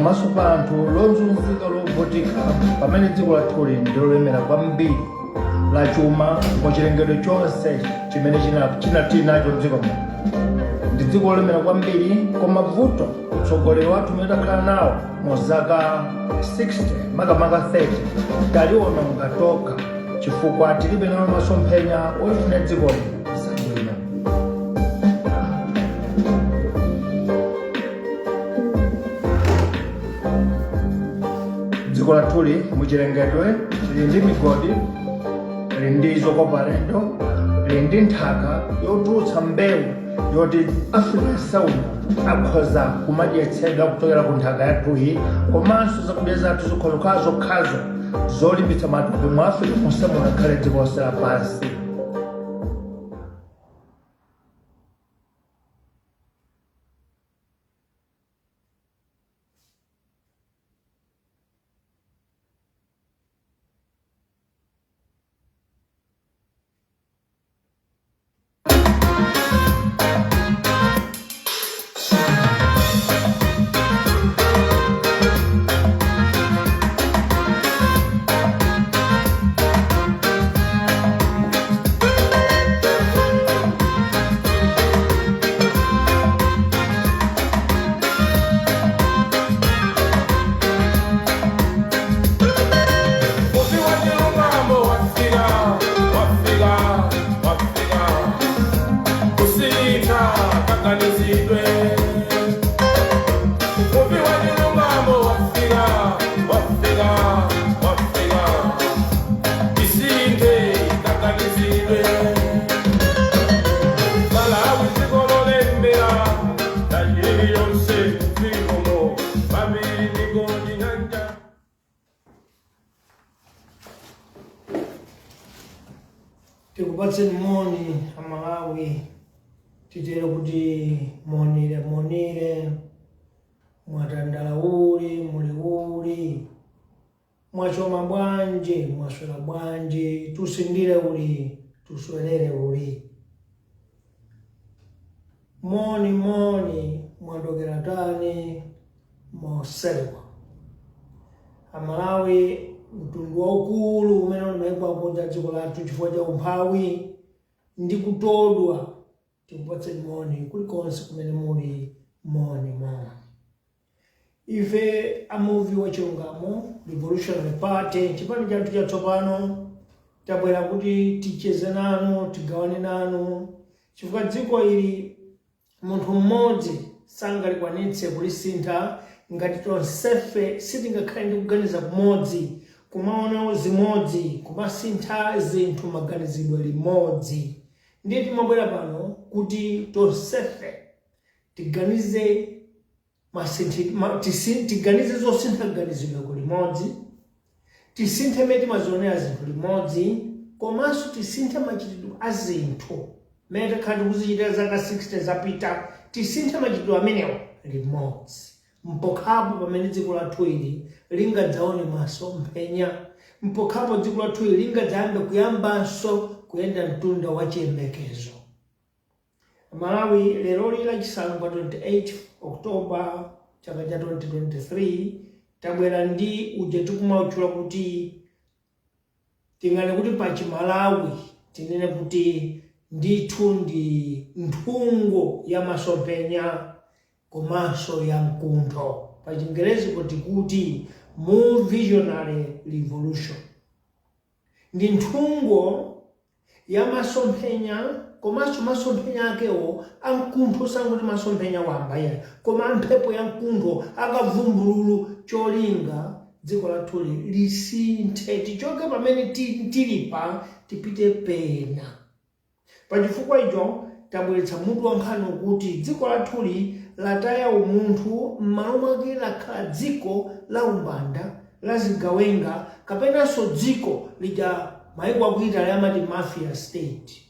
pamaso pa anthu lozunzika lovutika pamene dziko lathu ndilolemera kwambiri la chuma kwa chilengedwe chonse chimene chinali nacho dziko muno. Ndi dziko lolemera kwambiri koma vuto utsogoleri wathu umene takhala nawo mu zaka 60 makamaka 30 taliona ngatoka chifukwa tilibe nawo masomphenya olifuna dziko lisabwino. Dziko lathuli muchilengedwe lili ndi migodi, lili ndi zokopa alendo, lili ndi nthaka yotulutsa mbewu yoti Africa sauno akhoza kumadyetsedwa kuchokera ku nthaka yathuyi, komanso zakudya zathu zokhazo zolimbitsa matupi mu Africa monse munakhale dziko lonse lapansi. Muvi Wachilungamo wafika isinde kakanizidwe Malawi zikololembera tajiri yonse zikomo babiri nigodi nanja. Tikupatseni moni Malawi titero kuti monire mwatandala muli mwachoma bwanji mwaswera bwanji tusindire tuswerere moni mwadokera tani mosewa Amalawi mtundu waukulu umene unaikwa kuja dziko lathu chifukwa cha umphawi ndi kutodwa. Tikupatseni moni kulikonse kumene muli moni. Ife a Muvi Wachilungamo Revolutionary Party chipani chathu chatsopano tabwera kuti ticheze nanu, tigawane nanu chifukwa dziko ili munthu mmodzi sangalikwanitse kulisintha ngati tonsefe sitingakhale ndi kuganiza kumodzi, kumaona zimodzi, kumasintha zinthu maganizidwe limodzi. Ndiye timabwera pano kuti tonsefe tiganize tiganize zosintha kuganizidwe kulimodzi, tisinthe meti mazionera zinthu limodzi, komanso tisinthe machitidwe a zinthu mene takhala tikuzichitira zaka 60 zapita, tisinthe machitidwe amenewo limodzi. Mpokhapo pamene dziko lathu ili lingadzaone masomphenya, mpokhapo dziko lathu ili lingadzayambe kuyambanso kuyenda mtunda wa chiyembekezo. Malawi lero lachisanu pa 28 Oktoba chaka cha 2023 tabwera ndi uje tikumauchula kuti tingane kuti pachimalawi tinene kuti ndithu ndi nthungo ya masomphenya komanso ya mkuntho. Pa Chingerezi kuti More Visionary Revolution. Ndi nthungo ya masomphenya komanso masomphenya akewo amkuntho sanguti masomphenya wamba ya koma mphepo ya mkuntho akavumbululu cholinga dziko lathu lisinthe tichoke pamene tilipa tipite pena. Pachifukwa icho tabweretsa mutu wa nkhani kuti dziko lathu lataya umunthu m'malo mwake lakhala dziko la umbanda la zigawenga kapenanso dziko lija maiko akuita amati Mafia state.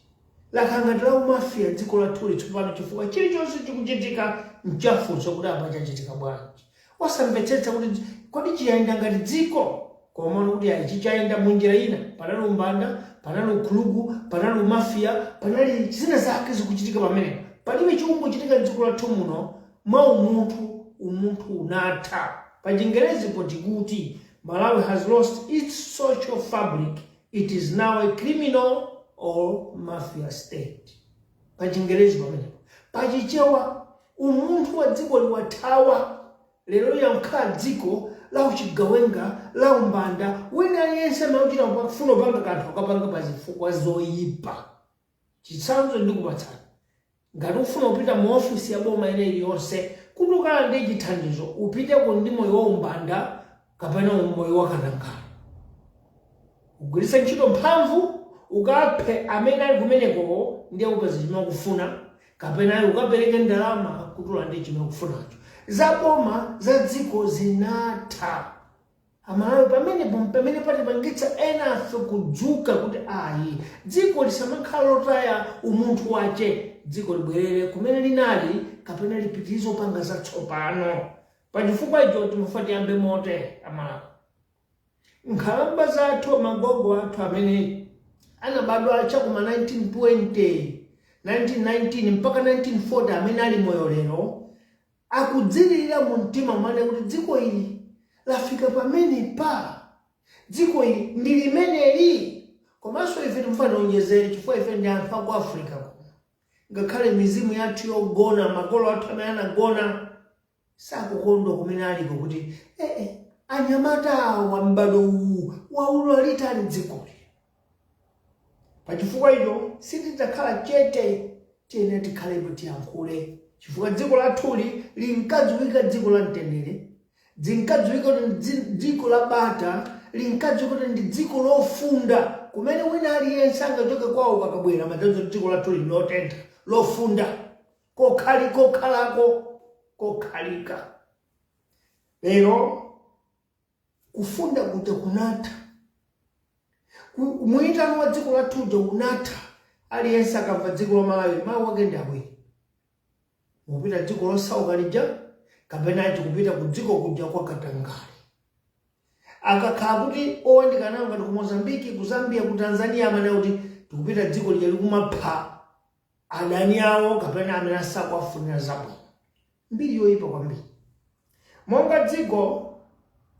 Lakangati la umafia dziko lathu tsopano chifukwa chilichonse chikuchitika mchafunso kuti apa chachitika bwanji. Wasamvetsetsa kuti kodi chiyenda ngati dziko koma kuti chichayenda munjira ina, panali umbanda, panali ukhulugu, panali umafia, panali zina zake zikuchitika pamene palibe chikungochitika dziko lathu muno mwa umunthu unatha Pa Chingerezi poti kuti Malawi has lost its social fabric. It is now a criminal or mafia state. Pa Chingerezi pamene. Pa Chichewa umunthu wa dziko liwathawa. Lero yankhala dziko la uchigawenga la umbanda wina aliyense amachita kufuna kupanga kanthu akapanga pa zifukwa zoyipa. Chitsanzo ndikupatsani. Ngati ufuna kupita mu ofisi ya boma ine iliyonse kuti ukalande chithandizo upite ndi moyo wa umbanda kapena moyo wa katangale. Ugwiritse ntchito mphamvu ukaphe amene ali kumeneko ndiye upeza chimene ukufuna kapena ukapereke ndalama kuti ulande chimene ukufunacho. Za boma za dziko zinatha. Amalawi pamene patipangitsa ena afe kudzuka kuti ayi dziko lisamakhala lotaya umunthu wace, dziko libwerere kumene linali kapena lipitirize kupanga zatsopano. Pachifukwa icho timafuna tiyambe mote Amalawi. Nkhalamba zathu magogo athu amene anabadwa chakuma 1920 1919 mpaka 1940 amene ali moyo lero akudzilira mu mtima mwake kuti dziko ili lafika pamene pa dziko ili ndi limeneli. Komanso ife timfana onyezere chifukwa ife ndi anthu aku Africa kuno. Ngakhale mizimu yathu yogona makolo athu amene anagona sakukondwa kumene aliko kuti anyamata wa m'bado uwu waulalitali dziko. Pachifukwa icho sitidzakhala chete tiyene tikhalepo tiyankhule. Chifukwa dziko lathuli linkadziwika dziko la mtendere, zinkadziwika kuti dziko la bata, linkadziwika kuti ndi dziko lofunda kumene wina aliyense angachoke kwawo kakabwera madzozo dziko lathuli lotentha lofunda kokhalika. Lero kufunda kuti kunatha. Mwitano wa dziko lathuja unatha. Aliyense akamva dziko la Malawi mawu ake ndi abwino. Mupita dziko losauka lija kapena kupita ku dziko kuja kwa katangale. Akakhala kuti owandikana ngati ku Mozambique, ku Zambia, ku Tanzania amene kuti tikupita dziko lija likumapha adani awo kapena amene asakuwafunira zabwino. Mbiri yoyipa kwambiri. Monga dziko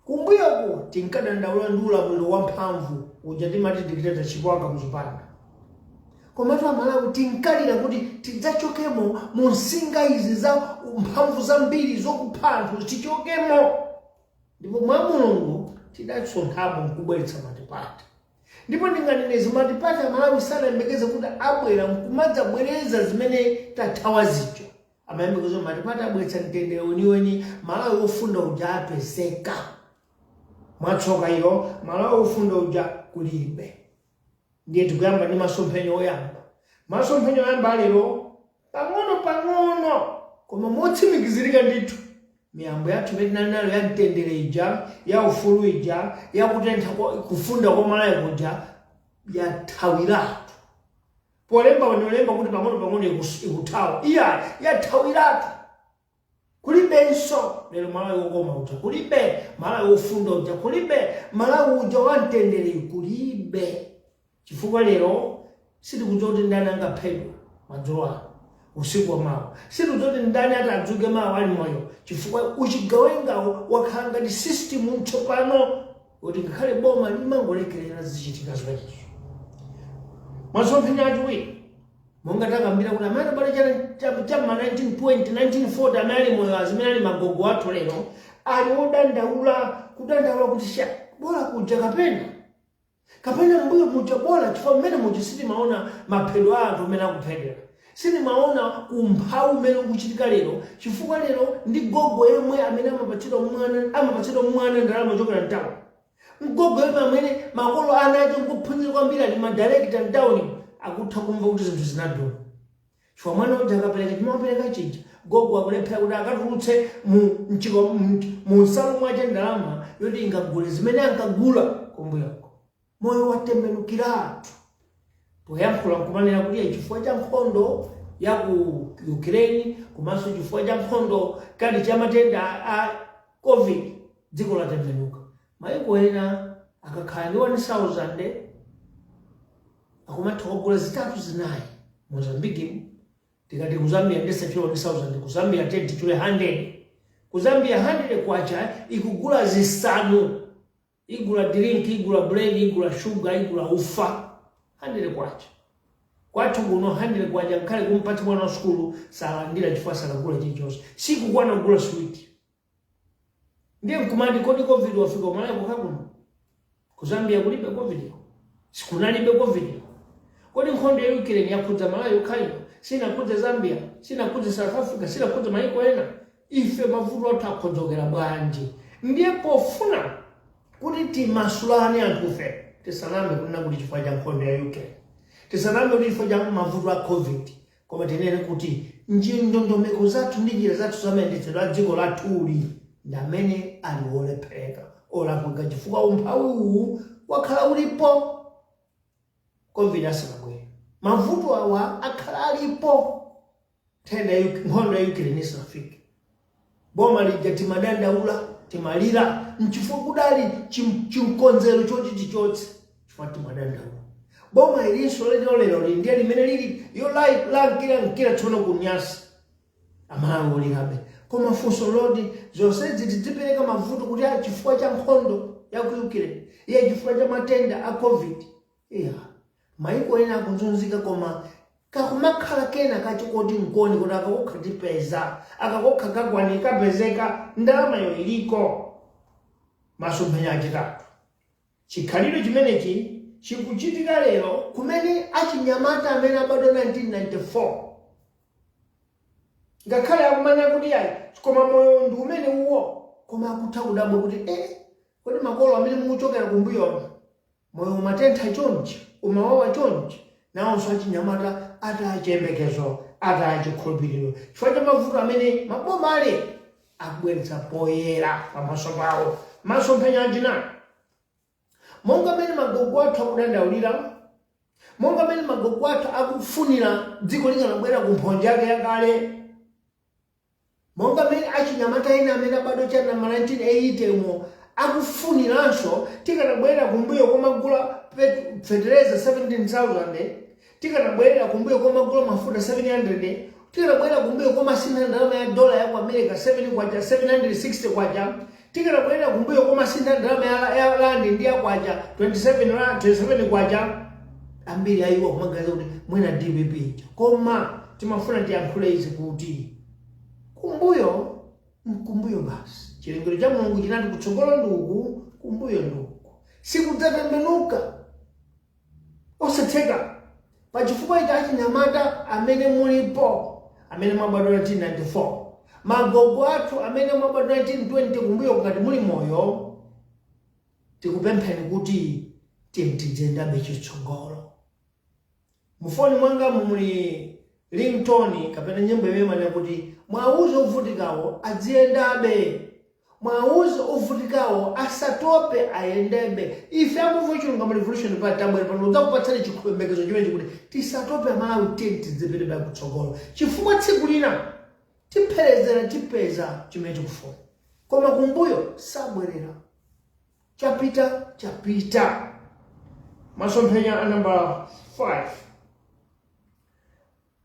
kumbuyoko tinkadandaula ndi ulamuliro wamphamvu uja timati dictator chikwanga muzipanda. Komatu Amalawi tinkalira kuti tidzachokemo mu nsinga izi za mphamvu zambiri zokupha anthu tichokemo. Ndipo mwa Mulungu tidatsonthapo nkubweretsa matipata. Ndipo ndinganenezi matipata Amalawi sanayembekeze kuti abwera nkumadzabwereza zimene tathawa zicho. Amayembekeza matipata abweretsa mtendere weniweni, Malawi ofunda uja apezeka. Mwatsoka iyo Malawi ofunda uja kulibe. Ndiye tikuyamba ndi masomphenyo oyamba. Masomphenyo oyamba lero pang'ono koma motsimikizirika ndithu. Miyambo yathu imene tinali nayo ya mtendere ija, ya ufulu ija, ya kutentha kufunda kwa Malawi kuja yathawiratu. Polemba wanolemba kuti pang'ono ikuthawa. Iya yathawiratu. Kulibenso lero Malawi wokoma uja kulibe, Malawi wofunda uja kulibe, Malawi uja wa mtendere kulibe. Chifukwa lero sitikudziwa kuti ndani angaphedwa madzulo ano usiku wa mawa. Sitikudziwa kuti ndani atadzuke mawa ali moyo. Chifukwa uchigawengawo wakhala ngati system mtsopano kuti ngakhale boma limangolekerera zichitika zimenezo. Masomphenya achiwiri monga takambira kuti amene bale chama 1920 1940 amene ali moyo azimene ali magogo athu lero ali odandaula kuti bora kuja kapena mbuyo muja bora chifukwa mmene muja sitimaona maphedwa a anthu amene akuphedwa. Sitimaona umphawi umene ukuchitika lero chifukwa lero ndi gogo yemwe amene amapatsidwa mwana ndalama chokera mtauni. Mgogo yemwe amene makolo anacho nkuphunzira kwambiri ali madirekta mtauni akutha kumva kuti zinthu zinadula. Chifukwa mwana uja akapereka chimapereka chija gogo akulephera kuti akatulutse mu nsalu mwache ndalama yoti ingagule zimene ankagula kumbuyako. Moyo watembenukiratu. Poyankhula nkumanena kuti chifukwa cha nkhondo ya ku Ukraine komanso chifukwa cha nkhondo kali cha matenda a COVID dziko latembenuka. Mayiko ena akakhala ndi 1000 akumatha kugula zitatu zinayi. Mozambique tikati ku Zambia ndese chilo 1000, ku Zambia 10 chilo 100, ku Zambia 100 kwacha ikugula zisanu, igula drink, igula bread, igula sugar, igula ufa 100 kwacha. Kwathu kuno 100 kwacha nkale kumpati mwana wa skulu salandira chifukwa sakagula chilichonse, sikukwana kugula sweet. Ndiye mkumandi kodi covid wafika umalayo kukakuno ku Zambia kulibe covid, sikunalibe covid. Kodi nkhondo ya Ukraine yakhudza malayo khayo, sinakhudza Zambia, sinakhudza South Africa, sinakhudza maiko ena. Ife mavuto athu akhodzokera bwanji? Ndiye pofuna kuti timasulane anthufe tisanambe kunena kuti chifukwa cha nkhondo ya Ukraine, tisanambe kuti chifukwa cha mavuto a covid, koma tinene kuti ndondomeko zathu ndi njira zathu zamayendetsedwe a dziko lathuli ndi amene ali wolephera olakwika chifukwa umphawi uwu wakhala ulipo. Covid asanabwere, mavuto awa akhala alipo, tena nkhondo ya Ukraine isanafike. Boma lija timadandaula, timalira, nchifukwa kudali chimkonzero chochiti chotse, chifukwa timadandaula. Boma ilinso lero ndiye limene lili yo lankira tsono kunyasa amalawi olirabe. Koma funso lodi zonse zipereka mavuto kuti chifukwa cha nkhondo ya ku Ukraine, chifukwa cha matenda a covid. Maiko ena akunzunzika, koma kakumakhala kena kachikoti nkoni kuti akakokha tipeza, akakokha kagwani kapezeka, ndalama yo iliko. Masomphenya achitatu, chikhalidwe chimenechi chikuchitika lero kumene achinyamata amene abadwa 1994 ngakhale akumanya kuti koma moyo ndi umene uwo, koma akutha kudabwa kuti kodi makolo amene mukuchokera kumbuyo moyo umatentha chonchi, umawawa chonchi, nawonso achinyamata atachiyembekezo, atachikhulupiriro chifukwa cha mavuto amene maboma ale akubweretsa poyera pamaso pawo. Masomphenya achinayi, monga amene magogo athu akudandaulira, monga amene magogo athu akufunira dziko likanabwera ku mphonje yake yakale, monga amene achinyamata ena amene abadwa cha 1980 mo akufuniranso tikanabwera kumbuyo komagula fertilizer 17,000, tikanabwera kumbuyo komagula mafuta 700, tikanabwera kumbuyo komasinda ndalama ya dola ya ku America 7 kwacha 760 kwacha, tikanabwera kumbuyo komasinda ndalama ya rand ndi ya kwacha 27 kwacha. Ambiri ayiwa kumagaza kuti mwina DBP, koma timafuna tiyankhule izi kuti kumbuyo basi. Chilengero cha Mulungu chinati kutsogolo ndugu, kumbuyo ndugu. Sikudzatembenuka osatheka pachifukwa cha achinyamata amene mulipo, amene mwabadwa 1994, magogo athu amene mwabadwa 1920 kumbuyo ngati muli moyo, tikupempheni kuti timtidzendabe chitsogolo. Mufoni mwanga muli ringtone kapena nyimbo imene kuti mwauze ovutikawo adziyendabe, mwauze ovutikawo asatope ayendebe. Ife Muvi Wachilungamo Revolution Party tabwera pano udzakupatsani chikhulupiriro chimene chikuti tisatope Malawi tidzipitebe kutsogolo, chifukwa tsiku lina tipherezera tipeza chimene tikufuna, koma kumbuyo sabwerera, chapita. Masomphenya a number 5,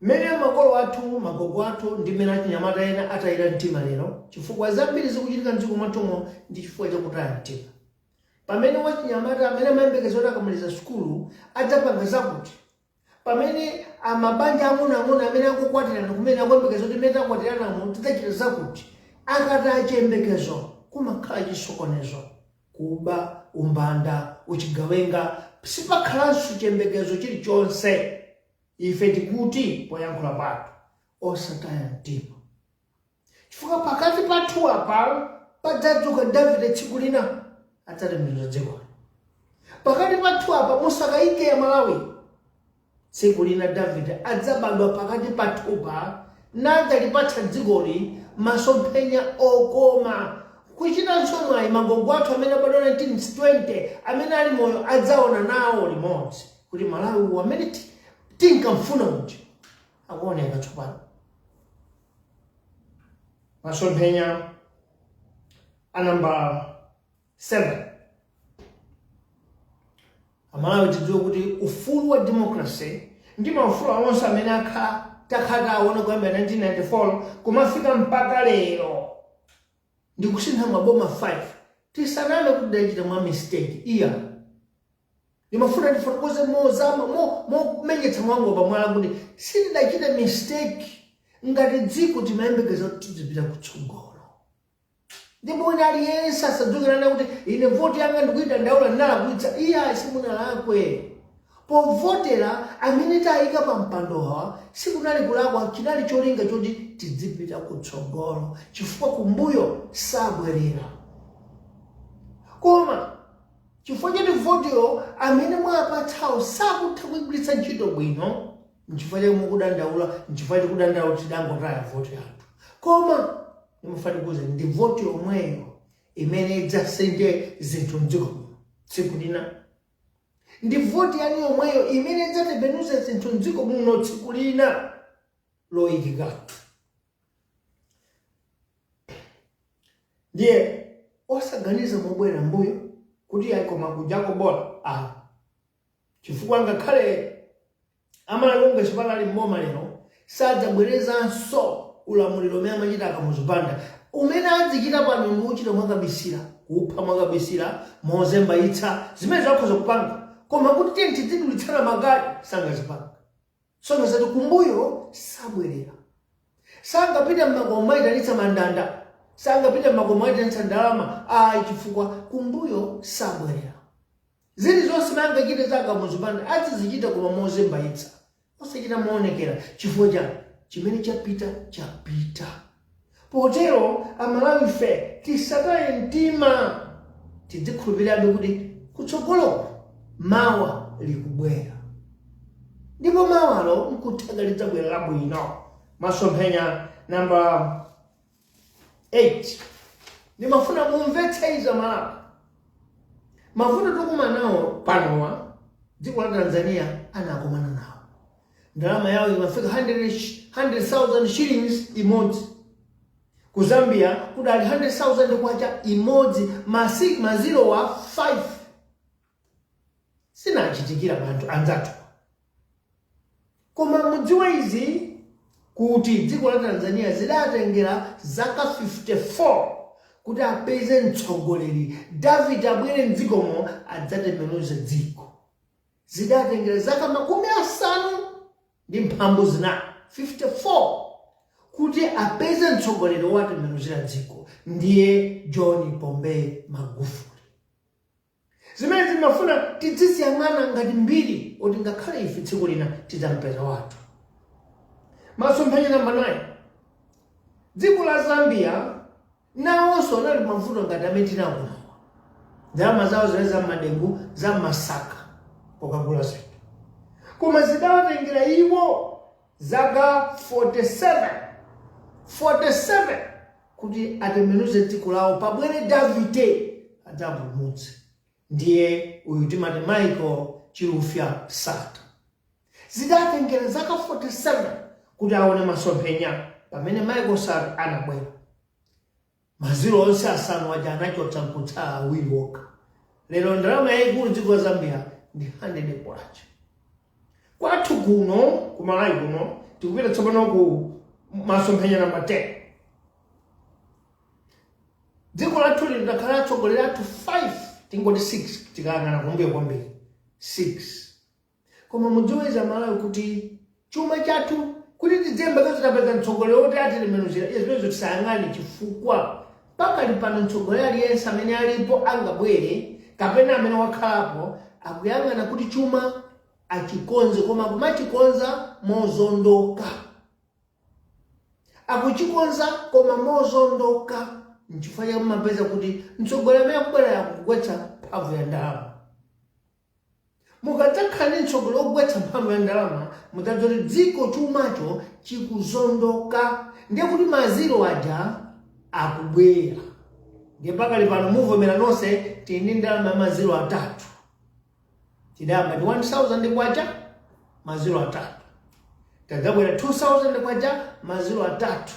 mene makolo athu magogo athu ndi mene achinyamata ena atayira mtima lero chifukwa zambiri zikuchitika mdziko mwathumo ndi chifukwa chakutaya mtima. Pamene wachinyamata amene amayembekeza kuti akamaliza sukulu adzapanga zakuti, pamene amabanja ang'onoang'ono amene akukwatirana kumene akuyembekeza kuti mene akwatiranamo tidzachita zakuti, akataya chiyembekezo kumakhala chisokonezo, kuba, umbanda, uchigawenga, sipakhalanso chiyembekezo chilichonse. Ife tikuti poyankhula pathu osataya mtima, chifukwa pakati pathu apa padzadzuka Davide tsiku lina adzatembenuza dziko. Pakati pathu apa musakayike ya Malawi, tsiku lina Davide adzabadwa pakati pathupa nadzalipatsa dzikoli masomphenya okoma. Kuchitanso mwayi magogo athu amene abadwa 1920 amene ali moyo adzaona nawo limodzi kuti Malawi amene tinkamfuna uchi akuoneka tsopano. Masomphenya a number 7, Amalawi tidziwe kuti ufulu wa democracy ndi maufulu awonse amene takhata aona kuyambira 1994 kumafika mpaka lero ndikusintha maboma 5 tisaname kuti ndachita mwa mistake iya ndimafuna ndifotokoze mozama menyetsa mwangu pamwala kuti sindidachita mistake ngati dziko timayembekeza kuti tizipita kutsogolo ndipo wina aliyense asadzukirana kuti ine voti yanga ndikuita ndaula ndinalakwitsa iya simunalakwe povotera amene tayika pa mpandowa sikunali kulakwa chinali cholinga choti tizipita kutsogolo chifukwa kumbuyo sabwerera koma chifukwa choti votiyo amene mwapatsawo sakutha kuigwiritsa ntchito bwino nchifukwa chake mukudandaula nchifukwa chikudandaula kuti tidangotaya voti yathu koma nimufanikuze ndi voti yomweyo imene idzasinthe zinthu mdziko tsiku lina ndi voti yani yomweyo imene idzatembenuze zinthu mdziko muno tsiku lina loyikika ndiye osaganiza mobwera mbuyo kuti ayikoma kujako bola chifukwa ngakhale amalonga chipalali mboma lero sadzabwerezanso ulamuliro umene amachita akamuzipanda umene adzichita pano ndi uchita mwakabisira kupha mwakabisira mozembaitsa zimene zakhoza kupanga koma kuti tiye tidulitsana magari sangazipanga songa zati kumbuyo sabwerera sangapita m'makomo maitanitsa mandanda sangapita m'makomo maitanitsa ndalama chifukwa kumbuyo sabwerera zili zonse mangachita zakamuzipanda azizichita koma mozembaitsa osachita moonekera chifukwa chani chimene chapita potero amalawi ife tisataye mtima tidzikhulupirirabe kuti kutsogolo mawa likubwera ndipo mawalo nkutheka lidzabwera labwino masomphenya namba 8 ndimafuna mumvetse iza malawi mavuto tokumanawo panowa dziko la Tanzania anakomana nawo ndalama yawo imafika 100,000 shillings imodzi ku Zambia kudali 100,000 kwacha imodzi maziro wa 5 sinachitikira bantu anzatu koma mudziwe izi kuti dziko la Tanzania zidatengera zaka 54 kuti apeze mtsogoleri David abwere mdzikomo adzatembenuze dziko zidatengera zaka 50 ndi mphambu zina 54 kuti apeze mtsogoleri watembenuzira dziko ndiye John Pombe Magufuli zimene zimafuna tidzisiyang'ana ngati mbiri oti ngakhale ife tsiku lina tidzampeza wathu masomphenya namba 9 dziko la Zambia nawonso anali mavuto ngati amene tinakunawa ndalama zawo zile za madengu za masaka kokagula zinthu koma zidawatengera iwo zaka 47 kuti atembenuze dziko lawo pabwere Davide adzapulumutse ndiye uyu timati Michael Chilufya Sata zidatengera zaka 47 kuti aone masomphenya pamene Michael Sata anabwera maziro onse asanu aja anachotsa nkutsa awiri okha lero ndalama yayikulu dziko la Zambia ndi 100 kwacha kwathu kuno kumalawi kuno tikupita tsopano ku masomphenya namba 10 dziko lathu lidakhala atsogolera athu 5 tingoti 6 tikayang'ana kumbuyo kwambiri 6 koma mudziweza malawi kuti chuma chathu kuti tidzembe kazitapeza mtsogoleri oti atitembenuzira izwezo tisayang'ane chifukwa pakali pano mtsogoleri aliyense amene alipo angabwere kapena amene wakhalapo akuyang'ana kuti chuma achikonze koma kumachikonza mozondoka akuchikonza koma mozondoka nchifukwa chake mumapeza kuti mtsogoleri amene akubwera yakugwetsa mphamvu ya ndalama mukadzakhala ndi mtsogoleri wogwetsa mphamvu ya ndalama mudzadzoti dziko chumacho chikuzondoka ndiye kuti maziro aja akubwera ndiye pakali pano muvomera nonse tili ndi ndalama ya maziro atatu tidayamba ndi 1,000 kwacha maziro atatu tadzabwera 2,000 kwacha maziro atatu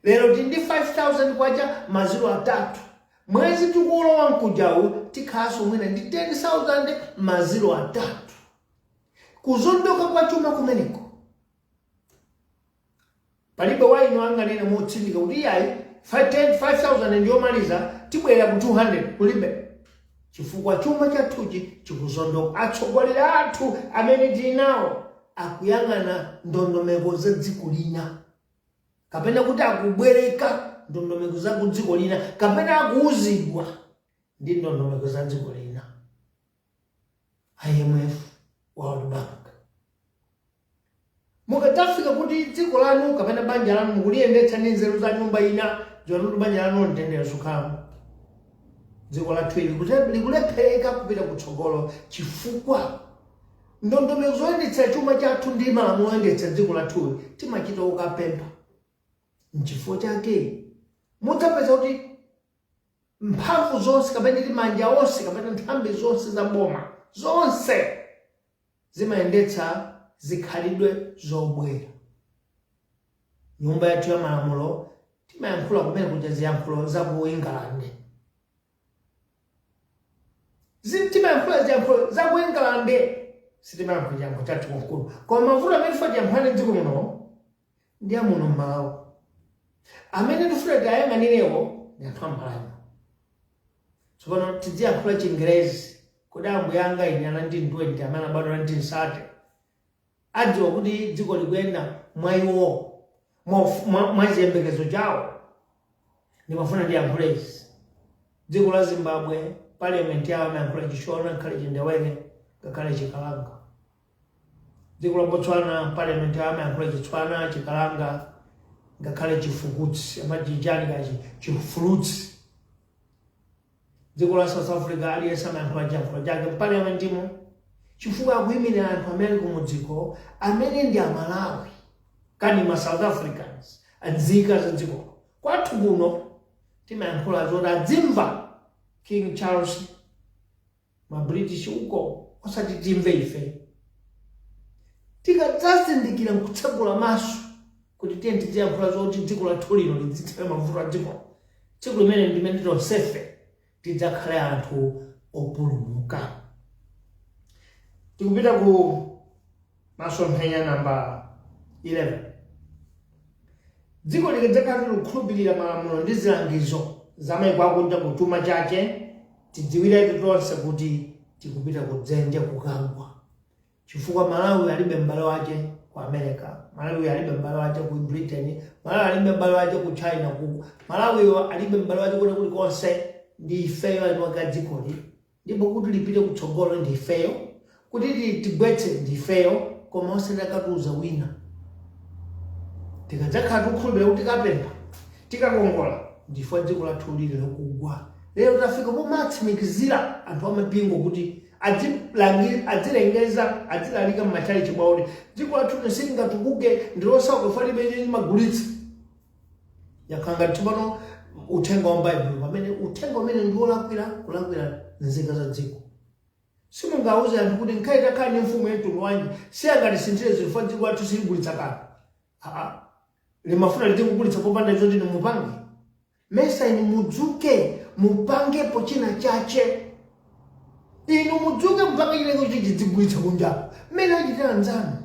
lero tili ndi 5,000 kwacha maziro atatu mwezi tikulowa mkujawu tikhaso mwina ndi 10,000 maziro atatu kuzondoka kwa chuma kumeneko palibe waino anganene motsindika kuti yayi 5,000 ndiyo maliza tibwera ku 200 kulibe chifukwa chuma chathuchi chikuzondoka. Atsogoleri athu amene tili nawo akuyang'ana ndondomeko za dziko lina kapena kuti akubwereka ndondomeko za dziko lina kapena akuuzidwa ndi ndondomeko za dziko lina. IMF, World Bank. Mukatafika kuti dziko lanu kapena banja lanu mukuliyendetsa ndi nzeru za nyumba ina zoti banja lanu ntendere sukhamu, dziko lathu likulephereka kupita kutsogolo chifukwa ndondomeko zoyendetsa chuma chathu ndi malamulo oyendetsa dziko lathu timachita ukapempha. N'chifukwa chake mudzapeza kuti mphamvu zonse kapena ndi manja onse kapena nthambi zonse za boma zonse zimayendetsa zikhalidwe zobwera. Nyumba yathu ya malamulo timayankhula kumene kuja ziyankhulo za ku England. Timayankhula ziyankhulo za ku England sitimayankhula chiyankhulo chathu kunkulu. Koma mavuto amene tifuna tiyankhulane dziko muno ndi amuno m'Malawi. Amene tifuna tiyang'anirewo ndi anthu am'Malawi. Tsopano tidziyankhula Chingerezi kodi ambuye anga ine ana ndi 20 amene abadwa 1930 adziwa kuti dziko likuyenda mwaiwo mwa ziyembekezo chawo. Ndimafuna ndiyankhule izi. Dziko la Zimbabwe parliament yawo amayankhula Chishona ngakhale Chindewere ngakhale Chikalanga. Dziko la Botswana parliament yawo amayankhula Chitswana, Chikalanga ngakhale Chifukutsi amajijani kachi Chifulutsi. Dziko la South Africa aliyense amayankhula chiyankhulo chake parliamentimo chifukwa akuyimirira anthu amene kumudziko amene ndi Amalawi kani ma South Africans adzika za dziko. Kwathu kuno timayankhula zoti adzimva King Charles ma British uko osati timve ife. Tikadzazindikira nkutsegula maso kuti tiye tiziyankhula zoti dziko lathu lino lidzithira mavuto a dziko limene ndimene tonsefe tidzakhale anthu opulumuka. Tikupita ku masomphenya namba 11. Dziko likadzakhala likukhulupirira malamulo ndi zilangizo za mayiko akunja kutuma chake tidziwire tonse kuti tikupita kudzenje kukagwa. Chifukwa Malawi alibe m'bale wake ku America, Malawi alibe m'bale wake ku Britain, Malawi alibe m'bale wake ku China kuko, Malawi alibe m'bale wake kuli konse. Ndi ifeyo aliwaka dzikoli ndipo kuti lipite kutsogolo ndi ifeyo kuti tigwetse ndi ifeyo koma osakatuza wina. Tikadzakhala tikukhulupirira kuti tikapempha tikakongola ndifo dziko lathu lili lokugwa. Lero tafika pomatsimikizira anthu amapingo kuti adzilengeza adzilalika m'machalichi mwawo dziko lathu silingatukuke ndilosauka limene limagulitsa. Yakhanga tsopano uthenga wa Bible pamene uthenga umene ndi kulakwira nzika za dziko. Simungauze anthu kuti nkhaita khani mfumu yetu wanji siyangatisintire zifo dziko lathu siligulitsa kale. Limafuna litikugulitsa popanda zoti ni mupange. Mesa inu mudzuke mupangepo china chache. Inu mudzuke mupange china chache chidzigulitsa kunjapo. Mmene achitira nzanu.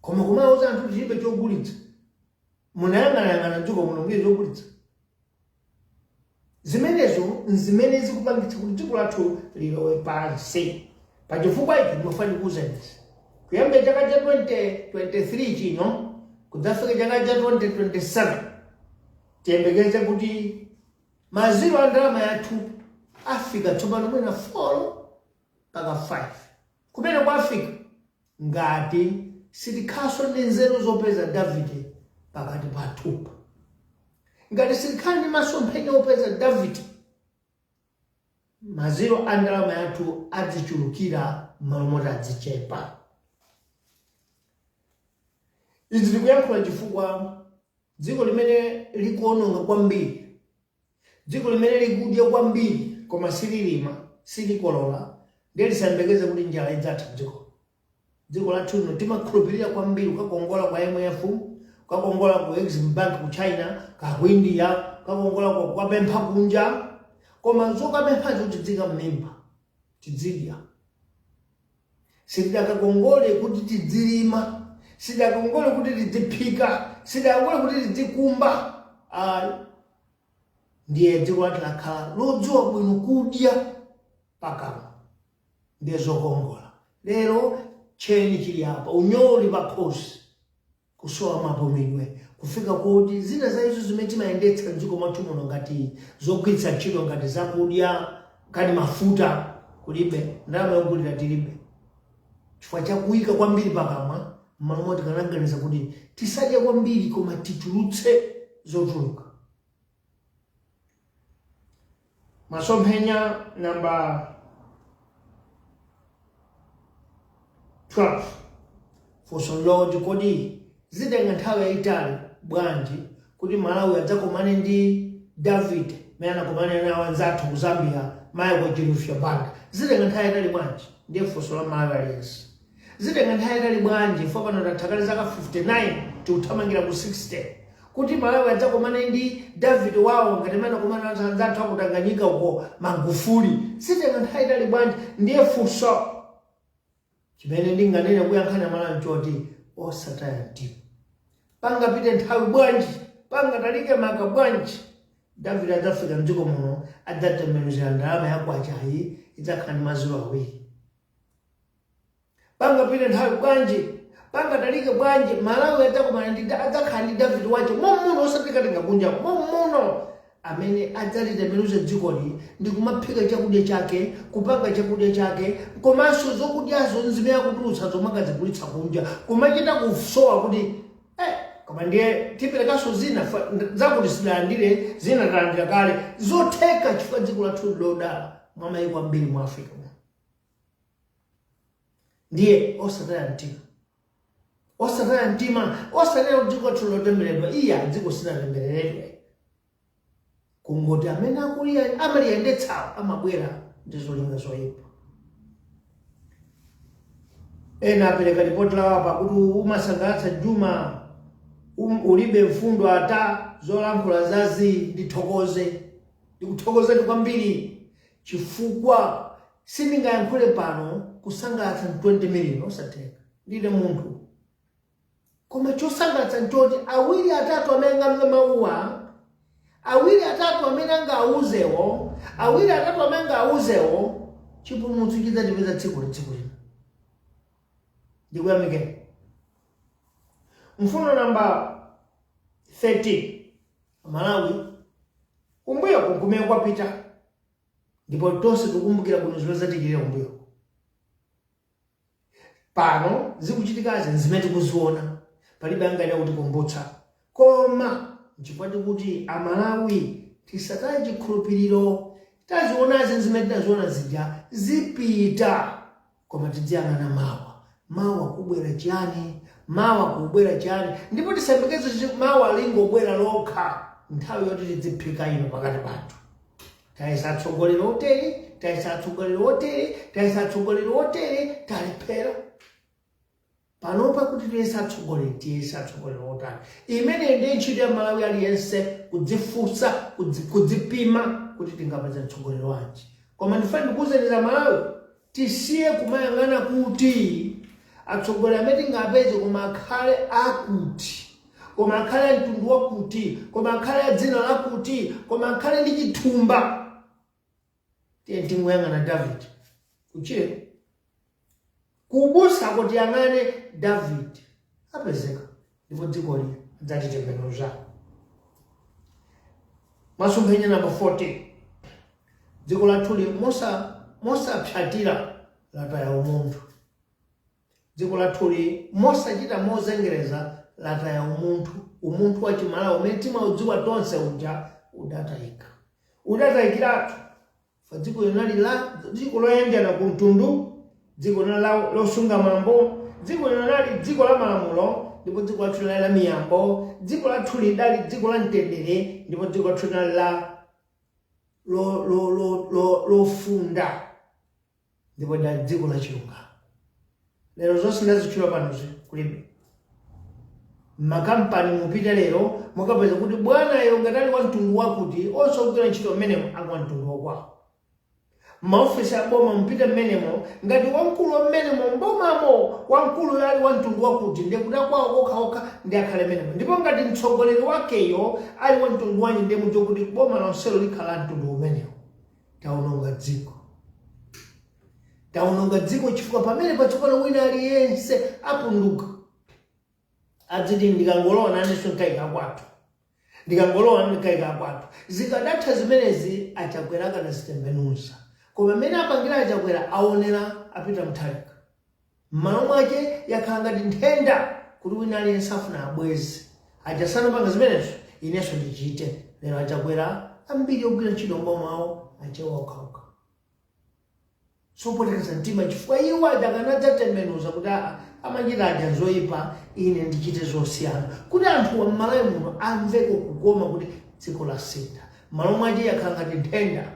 Koma kumauza anthu chilibe chogulitsa. Munayang'ana dziko muno muli chogulitsa. Zimenezo nzimene zikupangitsa kuti dziko lathu lilowe pansi. Pachifukwa ichi ndimafuna kuzenza. Kuyamba chaka cha 2023 chino kudzafika chaka cha 2027 tiyembekeze kuti maziro a ndalama yathu afika tsopano mwina 4 mpaka 5. Kumene kwa Afrika ngati sitikhaso ndi nzeru zopeza Davide pakati pathu. Ngati sitikhala ndi masomphenya opeza Davide maziro a ndalama yathu adzichulukira malomota adzichepa. Izi ndikuyankhula chifukwa dziko limene likuononga kwambiri, dziko limene likudya kwambiri koma sililima silikolola ndiye lisayembekeze kuti njala idzatha dziko. Dziko lathu lino timakhulupirira kwambiri kukakongola kwa IMF, kukakongola ku Exim Bank ku China, ku India, kukakongola kwa pempha kunja, koma zokapempha zotidzika mmimba tidzidya. Sitikakongole kuti tidzilima, sidakongole kuti tidziphika, sidakongole kuti tidzikumba, ndiye dziko lathu lakhala lodziwa bwino kudya pakamwa ndiye zokongola. Lero cheni chili apa, unyoli pakhosi, kusowa mapomedwe, kufika kuti zina za izo zimene timayendetsa mdziko mwathu muno ngati zogwiritsa ntchito ngati zakudya ngati mafuta kulibe, ndalama yogulira tilibe, chifukwa chakuyika kwambiri pakamwa. M'malo moti tikanaganiza kuti tisadye kwambiri koma titulutse zochuluka. Masomphenya namba 12 funso loti kodi zitenga nthawi yayitali bwanji kuti Malawi adzakomane ndi David amene anakomana nawo anzathu ku Zambia Muvi Wachilungamo. Zitenga nthawi yayitali bwanji ndiye funso la Malawi aliyense. Zitenga nthawi yayitali bwanji chifukwa pano tathakale zaka 59 tikuthamangira ku 60 kuti Malawi adzakomane ndi David wawo ngati amene anakomana nawo anzathu aku Tanganyika uko Magufuli. Zitenga nthawi yayitali bwanji ndiye funso chimene ndinganene kuyankhana Malawi choti osataya mtima. Pangapite nthawi bwanji, pangatalike maka bwanji, David adzafika mdziko muno adzatembenuzira ndalama yakwachayi idzakhala ndi maziro awiri. Pangapite nthawi bwanji, pangatalike bwanji, Malawi adzakhala ndi David wacho momuno osatikatenga kunja momuno amene adzalitembenuza dzikoli ndi kumaphika chakudya chake, kupanga chakudya chake, komanso zokudyazo zimene akutulutsa zomwe akazigulitsa kunja, kumachita kusowa kuti koma ndiye tiperekanso zina zakuti sidalandire zina talandira kale zotheka chifukwa dziko lathu lodala mwa mayiko ambiri mu Africa. Ndiye osataya mtima, osataya mtima, osataya dziko lathu lotembereredwa. Iya dziko sinatembereredwe, kungoti amene amaliyendetsawo amabwera ndi zolinga zoyipa. Ena apereka ripoti lawo apa kuti umasangalatsa Juma ulibe mfundo ata zolankhula zazi ndikuthokozeni kwambiri chifukwa sindingayankhule pano kusangalatsa 20 million osatheka ndine munthu. Koma chosangalatsa nchoti awiri atatu amene ngamve mawuwa, awiri atatu amene angauzewo, awiri atatu amene angauzewo, chipulumutso chidzatipeza tsiku lino. Ndikuyamikeni. Mfundo namba 13 Malawi kumbuyo kunkumeo kwapita ndipo tonse tikumbukira bwino zimene zatikirira kumbuyo. Pano zikuchitikazi zimene tikuziona palibe angayenera kutikumbutsa, koma chifukwa kuti Amalawi tisataye chikhulupiriro. Tazionazi zimene taziona zija zipita, koma tidziyang'ana mawa kubwera chiyani, mawa kubwera chiyani, ndipo tisembekeze mawa lingobwera lokha nthawi yoti tidziphika ino pakati pathu. Tayesa atsogoleri otere, tayesa atsogoleri otere, tayesa atsogoleri otere, talephera. Panopa kuti tiyesa atsogoleri otani. Imene ndiye ntchito ya Malawi aliyense kudzifunsa, kudzipima kuti tingapeza atsogoleri wanji. Koma ndifuna ndikuwuzeni Malawi tisiye kumayang'ana kuti atsogoleri amene tingapeze koma akhale akuti, koma akhale mtundu wakuti, koma akhale dzina lakuti, koma akhale ndi chithumba. Tiye tinguyang'ana David kuchira kubusa kuti yang'ane David apezeka ndipo dziko lino adzatitembenuza. Masomphenya namba 14 dziko lathuli mosapsatira lataya umunthu. Dziko lathuli mosachita mozengereza lataya umunthu wa chimalawi umene timaudziwa tonse uja udatayikiratu. Fa dziko linali dziko loyenjana ku mtundu, dziko linali losunga mwambo, dziko linali dziko la malamulo, ndipo dziko lathu linali la miyambo, dziko lathu lidali dziko la mtendere, ndipo dziko lathu linali la lofunda, ndipo lidali dziko la chilungamo. Lero zonse ndazitchula panozi kulibe. Makampani mupita lero mukapeza kuti bwana yo ngatali wa mtundu wakuti onse ogwira ntchito mmene ali wa mtundu wakwawo. maofisi ya boma mpita mmenemo ngati wamkulu wa mmenemo mbomamo wamkulu yali wantundu wakuti ndiye kudakwawo okhaokha ndi akhale mmenemo ndipo ngati mtsogoleri wakeyo ali wantundu wanyi ndiye muti kuti boma lonselo likhala mtundu umenewo. Taononga dziko chifukwa pamene patsopano wina aliyense apunduka adziti ndikangolowa naneso nkaika kwathu ndikangolowa nkaika kwathu zikadatha zimenezi achakwera kana zitembenusa koma amene apangira achakwera aonera apita mthalika m'malo mwake yakhala ngati nthenda kuti wina aliyense afuna abwezi achasanapanga zimenezo inenso ndichite lero achakwera ambiri ogwira ntchito mboma awo achewa okhaokha sopotekeza mtima chifukwa iwo akanadzatembenuza kuti amachita aja zoyipa ine ndichite zosiyana kuti anthu wa m'Malawi muno amveko kukoma kuti dziko lasintha m'malo mwake yakhala ngati nthenda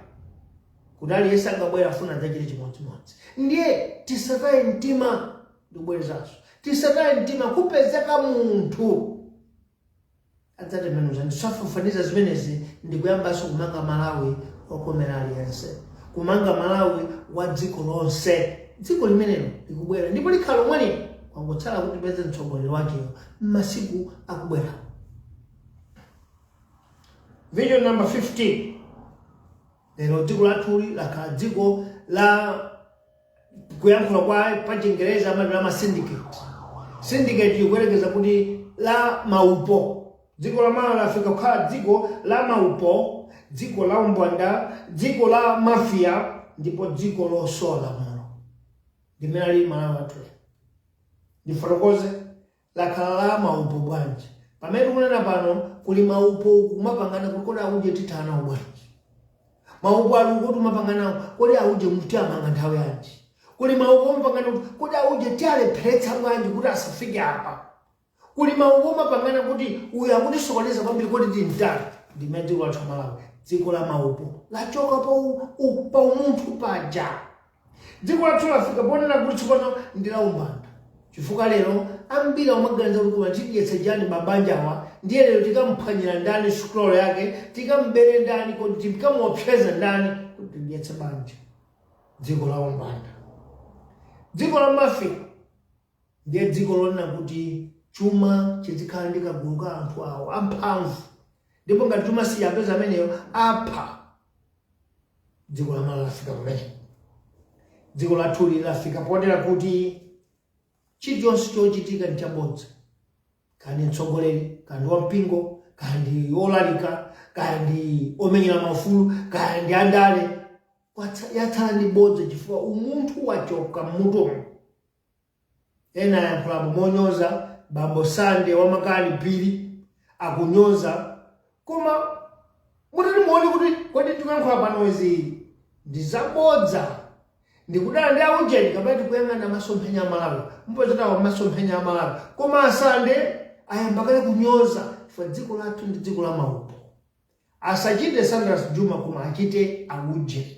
kuti aliyense angabwera afuna adzachite chimodzimodzi. Ndiye tisataye mtima ndikubwerezanso tisataye mtima kupezeka munthu adzatembenuza ndisafufaniza zimenezi ndikuyambanso kumanga Malawi okomera aliyense kumanga Malawi wa dziko lonse dziko limenelo likubwera ndipo likhala lomwe kwangotsala kuti peze mtsogoleri wakeyo m'masiku akubwera. Video number 15. Lero dziko lathuli lakhala dziko la kuyankhula kwa pa Chingereza amati la syndicate. Syndicate ikuyerekeza kuti la maupo. Dziko la Malawi lafika kukhala dziko la maupo, dziko la umbwanda, dziko la mafia, ndipo dziko losola muno. Limene ali Malawi athuli. Ndifotokoze lakhala la maupo bwanji. Pamene tikunena pano kuli maupo kumapangana kuti auje titana ubwanji. Maupo ali kuti mapangana kuti auje muti amanga nthawi yanji. Kuli maupo mapangana kuti auje tialepheretsa bwanji kuti asafike apa. Kuli maupo mapangana kuti uyu akutisokoneza kwambiri kuti tintani. Ndimene dziko lathu Malawi dziko la maupo lachoka pa umunthu paja. Dziko lathu lafika ponena kuti tsopano ndi la umbanda. Chifukwa lero ambiri amaganiza kuti kumachidyetsa jani mabanjawa ndiye lero tikamuphwanyira ndani scroll yake tikambere ndani kuti tikamuopseza ndani kuti tidyetse banja. Dziko la umbanda. Dziko la mafia ndiye dziko lonena kuti chuma chizikhala ndi kagulu ka anthu awo amphamvu ndipo ngati chuma siyapeza ameneyo apha. Dziko la Malawi lafika pamene dziko lathuli lafika ponena kuti chilichonse chochitika ndi chabodza. Kandi mtsogoleri kandi wampingo kandi olalika kandi omenyera maufulu kandi andale yatsala ndi bodza chifukwa umunthu wachoka mmutomo. Ena yankhulapo monyoza Bambo Sande wamakani pili akunyoza koma mutati muone kuti kodi tikuyankhula panozi ndi zabodza ndikudala ndi aujeni kapena tikuyang'ana masomphenya a Malawi mpozatawa masomphenya a Malawi koma Asande ayamba kale kunyoza chifukwa dziko lathu ndi dziko la maupo. Asachite Sanders Juma koma achite auje.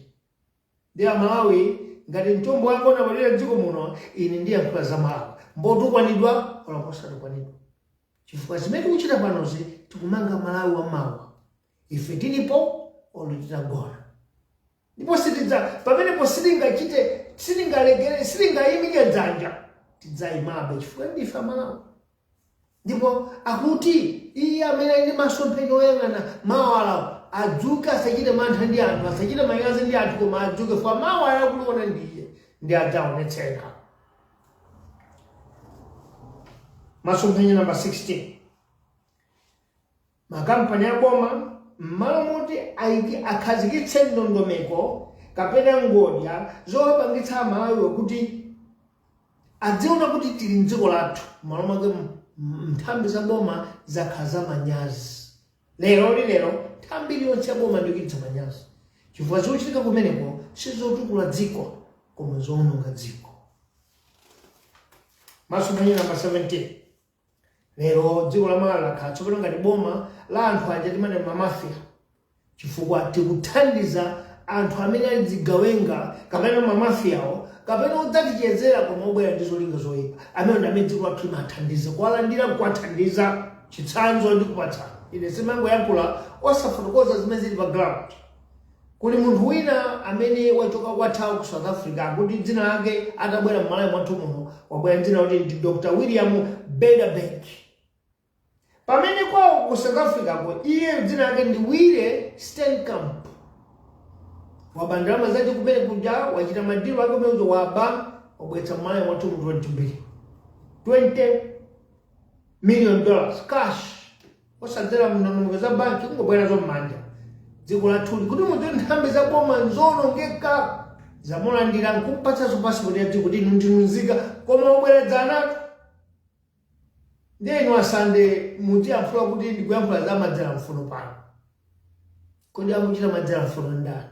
Ndi Malawi ngati mtombo wako na walira dziko muno ine ndiyankhula za Malawi mbotukwanidwa wala posatukwanidwa chifukwa zimene tikuchita panozi tikumanga Malawi wa mawa ife tilipo olo titagona ndipo sitidza pamenepo sitingachite sitingalegere sitingayimike dzanja tidzayimabe chifukwa ndife Malawi. Ndipo akuti iye amene ndi masomphenya oyang'ana mawala adzuke asachite mantha ndi anthu asachite manyazi ndi anthu koma adzuke fwa mawala akuliona ndiye ndi adzaonetsera. Masomphenya number 16. Makampani ya boma m'malo moti akhazikitse ndondomeko kapena ngodya zowapangitsa Malawi kuti adziona kuti tili mdziko lathu m'malo mwake nthambi za boma zakhaza manyazi. Lero nthambi iliyonse ya boma ndikuchititsa manyazi chifukwa zochitika kumeneko sizotukula dziko koma zowononga dziko. Masomphenya number 17. Lero dziko la Malawi lakhala tsopano ngati boma la anthu aja timane mamafia chifukwa tikuthandiza anthu amene ali zigawenga kapena mamafiawo kapena udzatichezera koma obwera ndi zolinga zoyipa amene ndi amene dziko lathu limathandiza kuwalandira kuwathandiza chitsanzo ndi kupatsana. Ine simangoyankhula osafotokoza zimene zili pa ground kuli munthu wina amene wachoka kwathawa ku South Africa kuti dzina lake atabwera m'malawi mwathu muno wabwera dzina kuti ndi Dr. William Bederbeck. Pamene kwawo ku South Africa ko iye dzina lake ndi Wille Steenkamp. Wabandama zake kumene kuja wachita madilo ake kumene waba wabwetsa m'malawi mwathu mu 20 million cash. Osadzera mnongo za banki kungobwera zo m'manja. Dziko lathuli kuti munthu nthambi za boma nzonongeka zamulandira nkupatsa passport ya dziko kuti ndinunzika koma obweredzana ndiye asande muti amfula kuti ndikuyankhula za madzera mfuno pano. Kodi amuchita madzera mfuno ndani?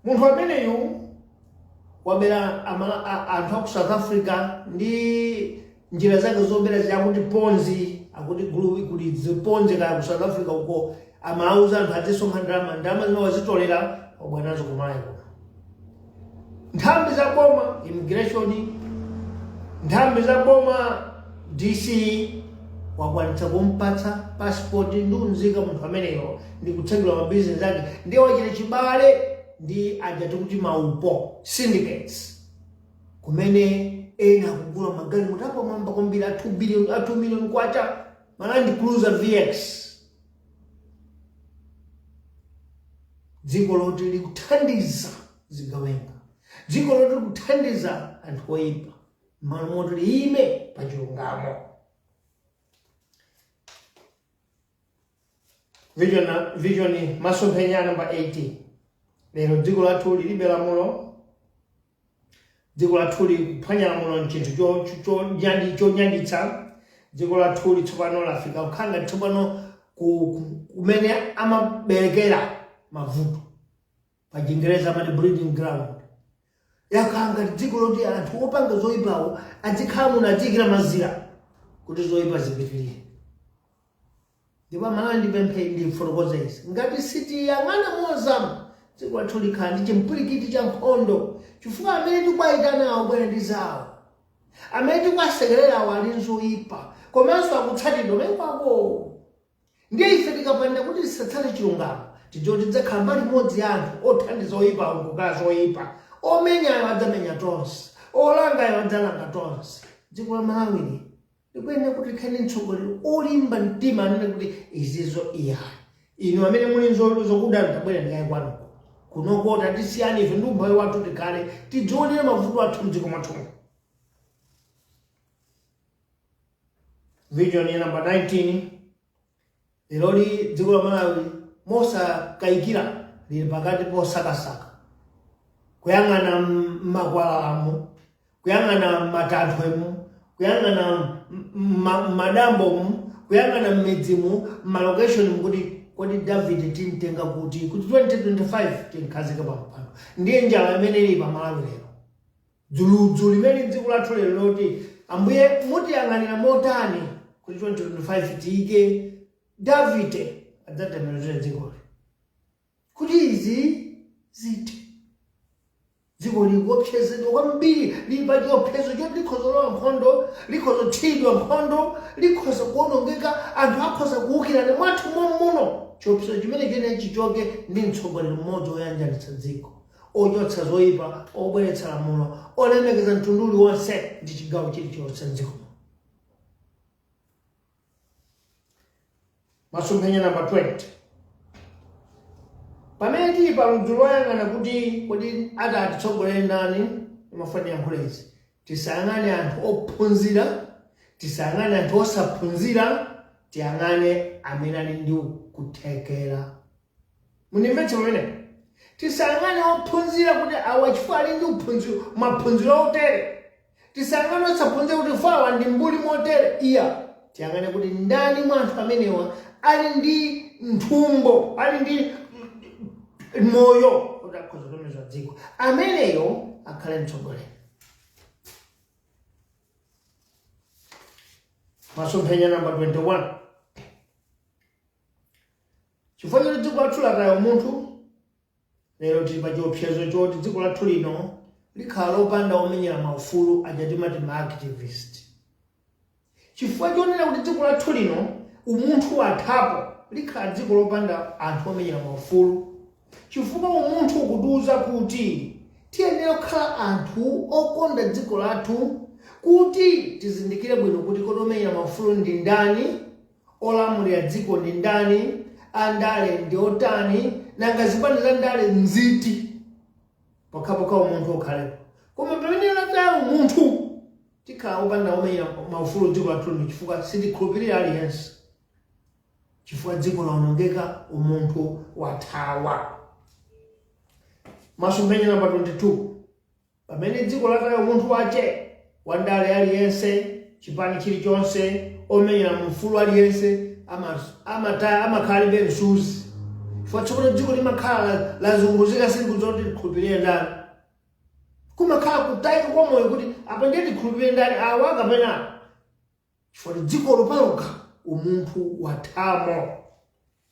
Munthu ameneyu wabera anthu aku South Africa ndi njira zake zobera zakuti ponzi akuti gulu kuti ziponze ka ku South Africa uko amauza anthu azisonkha ndalama zimene wazitolera obwanazo kumalawi. Nthambi za boma immigration, nthambi za boma DC wakwanitsa kumpatsa passport ndunzika munthu ameneyo ndi kutsegula mabizinesi ake ndiye wachita chibale ndi ajati kuti maupo syndicates kumene ena kugula magari mutapo mwamba kwambiri 2 million kwacha Land Cruiser VX. Dziko loti likuthandiza zigawenga, dziko loti likuthandiza anthu oyipa malo moti liyime pa chilungamo. Vision masomphenya namba 80. Lero dziko lathu lilibe lamulo, dziko lathu likuphwanya lamulo nchinthu chonyaditsa. Dziko lathu litsopano lafika kukhanga tsopano kumene amaberekera mavuto pa Chingereza amati breeding ground. Yakanga dziko loti anthu opanga zoyipawo adzikhala muno adzikira mazira kuti zoyipa zipitirire. Ndipo malandi pemphe ndi fotokozezi ngati siti yang'ana mozama dziko lathu likhala ndi chimpwirikiti cha nkhondo chifukwa amene tikuwayitanawo bwera ndi zawo, amene tikuwasekererawo ali nzoyipa komanso akutsatidwa mekwako. Ndiye ife tikapanda kuti tisatsale chilungamo tidziwa tidzakhala mbali imodzi ya anthu othandiza oyipa kukhala zoyipa, omenyayo adzamenya tonse, olangayo adzalanga tonse. Dziko la Malawi likuyenera kuti likhale mtsogoleri olimba mtima anene kuti izizo iya inu amene muli zokuda tabwera ndikaye kwanuko kunoko tatisiyani ife ndi umphawi wathu tikhale tidzionere mavuto athu mdziko mwathu. Vision ya namba 19. Lero dziko la Malawi mosakayikira lili pakati posakasaka, kuyang'ana makwalalamu, kuyang'ana matanthwemu, kuyang'ana madambomu, kuyang'ana mmedzimu, malocation mkuti kodi David timtenga kuti 2025 tinkhazika pampano. Ndiye njala imene ili pa Malawi lero. Dzulu limene dziko lathu lero loti ambuye mutiyang'anira motani kuti 2025 tiike David adzatembenuzire dziko kuti izi ziti dziko likuopsezedwa kwambiri lili pa chiopsezo choti likhoza lowa nkhondo, likhoza thidwa nkhondo, likhoza kuonongeka, anthu akhoza kuwukirana mwathu muno. Chiopsezo chimene chene chichoke ndi mtsogoleri mmodzi oyanjanitsa dziko, ochotsa zoyipa, obweretsa lamulo, olemekeza mtundu wonse ndi chigawo chilichonse mdziko. Masomphenya namba 20. Pamene tili pa ludzu loyang'ana kuti kodi atitsogolere ndani, imafuna yankhulezi tisayang'ane anthu ophunzira, tisayang'ane anthu osaphunzira, tiyang'ane amene ali ndi kuthekera. Munimvetse pamene tisayang'ane ophunzira kuti awa chifukwa ali ndi maphunziro otere, tisayang'ane osaphunzira kuti fawa ndi mbuli motere. Iya tiyang'ane kuti ndani mwa anthu amenewa ali ndi nthumbo, ali ndi moyo kuti akhoza kulemeza dziko, ameneyo akhale mtsogoleri. Masomphenya namba 21. Chifukwa choti dziko lathu lataya munthu, lero tili pa chiopsezo choti dziko lathu lino likhala lopanda omenyera maufulu aja timati ma activist. Chifukwa chonena kuti dziko lathu lino umunthu wathapo likhala dziko lopanda anthu omenyera maufulu chifukwa umunthu ukutiuza kuti tiyenera kukhala anthu okonda dziko lathu kuti tizindikire bwino kuti kodi omenyera maufulu ndi ndani, olamulira dziko ndi ndani, andale ndi otani, nanga zipani za ndale nziti pokhapokha umunthu okhalepo. Koma pamene lataya umunthu tikhala opanda omenyera maufulu dziko lathu chifukwa sitikhulupirira aliyense, chifukwa dziko laonongeka, umunthu wathawa. Masomphenya namba 22 pamene dziko lataya umunthu wache, wandale aliyense, chipani chilichonse, omenyera maufulu aliyense amakhala libe msuzi. Chifukwa tsopano dziko limakhala lazunguzika silikudziwa kuti tikhulupirire ndani. Kumakhala kutayika kwa moyo kuti apa ndiye tikhulupirire ndani awa kapena. Chifukwa dziko lopaloka umunthu wathamo.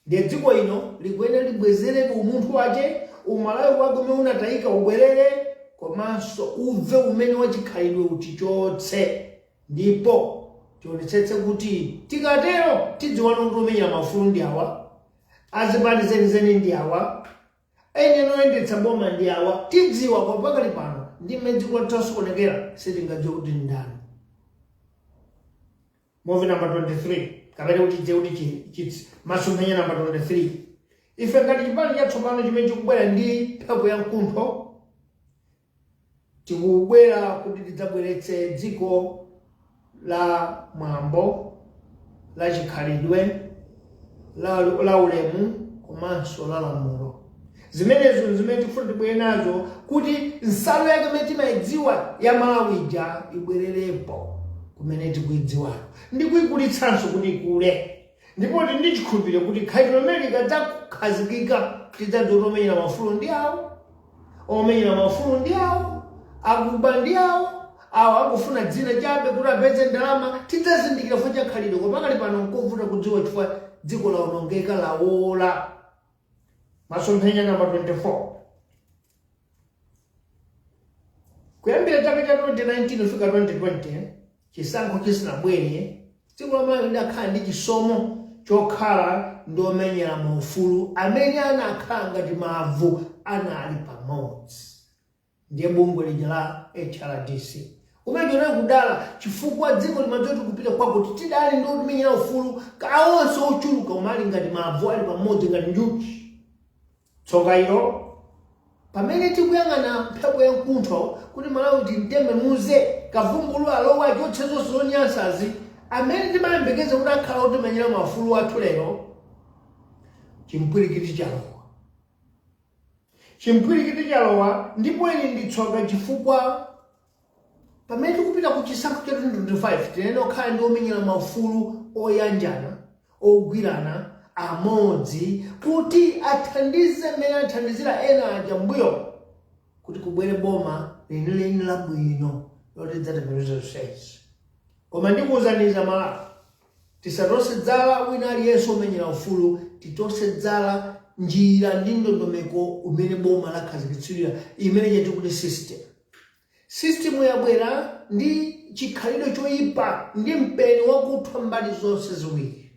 Ndiye dziko ino likuyenera libwezereke umunthu wache, umalawi wake umene unatayika ubwerere, komanso uve umene wachikhalidwe utichotse. Ndipo tionetsetse kuti tikatero tidziwana kuti omenyera maufulu ndi awa, azipani zenizeni ndi awa, ene oyendetsa boma ndi awa, tidziwa kwa pakali pano ndi mmene dziko litasokonekera sitingadziwe kuti ndi ndani. Movie number 23 kapena kuti tidziwe kuti masomphenya number 23 ife ngati chipani chatsopano chimene chikubwera ndi mphepo ya mkuntho tikubwera kuti tidzabweretse dziko la mwambo, la chikhalidwe, la ulemu, komanso la lamulo. Zimenezo zimene tikufuna tibwere nazo kuti nsalu yake imene timayidziwa ya Malawi ija ibwererepo kumene tikuyidziwayo ndi kuyikulitsanso kuti ikule. Ndipo ndi chikhulupiriro kuti khalidwe limene likadzakhazikika tidzadziwa omenyera maufulu ndi awo, omenyera maufulu ndi awo, akuba ndi awo, awo akufuna dzina chabe kuti apeze ndalama, tidzazindikira chifukwa cha khalidwe. Koma pakali pano nkovuta kudziwa chifukwa dziko laonongeka lawola. Masomphenya namba 24 kuyambira chaka cha 2019 kufika 2020 chisankho chisanabwere dziko la Malawi lidakhala ndi chisomo chokhala ndi omenyera maufulu amene anakhala ngati mavu anali pamodzi. Ndiye bungwe lija la HRDC umene linayi kudala chifukwa dziko limadziwa kupita kwakuti tidali ndi omenyera ufulu kaonse ochuluka umali ngati mavu ali pamodzi ngati njuchi. Tsoka ilo pamene tikuyang'ana mphepo ya mkuntho kuti Malawi timtembe muze kavumbulu alowa chotse zonse zonyansazi amene timayembekeza kuti akhala otimenyera maufulu athu lero, chimpwirikiti chalowa. Chimpwirikiti chalowa ndipo ili ndi tsoka chifukwa pamene tikupita ku chisankho cha 2025 tinene okhala ndi omenyera maufulu oyanjana, ogwirana, amodzi kuti athandize mmene athandizira ena aja mbuyo kuti kubwere boma lenileni labwino loti dzatembenuza zonsezi. Koma ndikuwuzaniza Malawi tisatose dzala wina aliyense omenyera ufulu, titose dzala njira ndi ndondomeko umene boma lakhazikitsirira imene yatikuti system yabwera ndi chikhalidwe choyipa ndi mpeni wakuthwa mbali zonse ziwiri.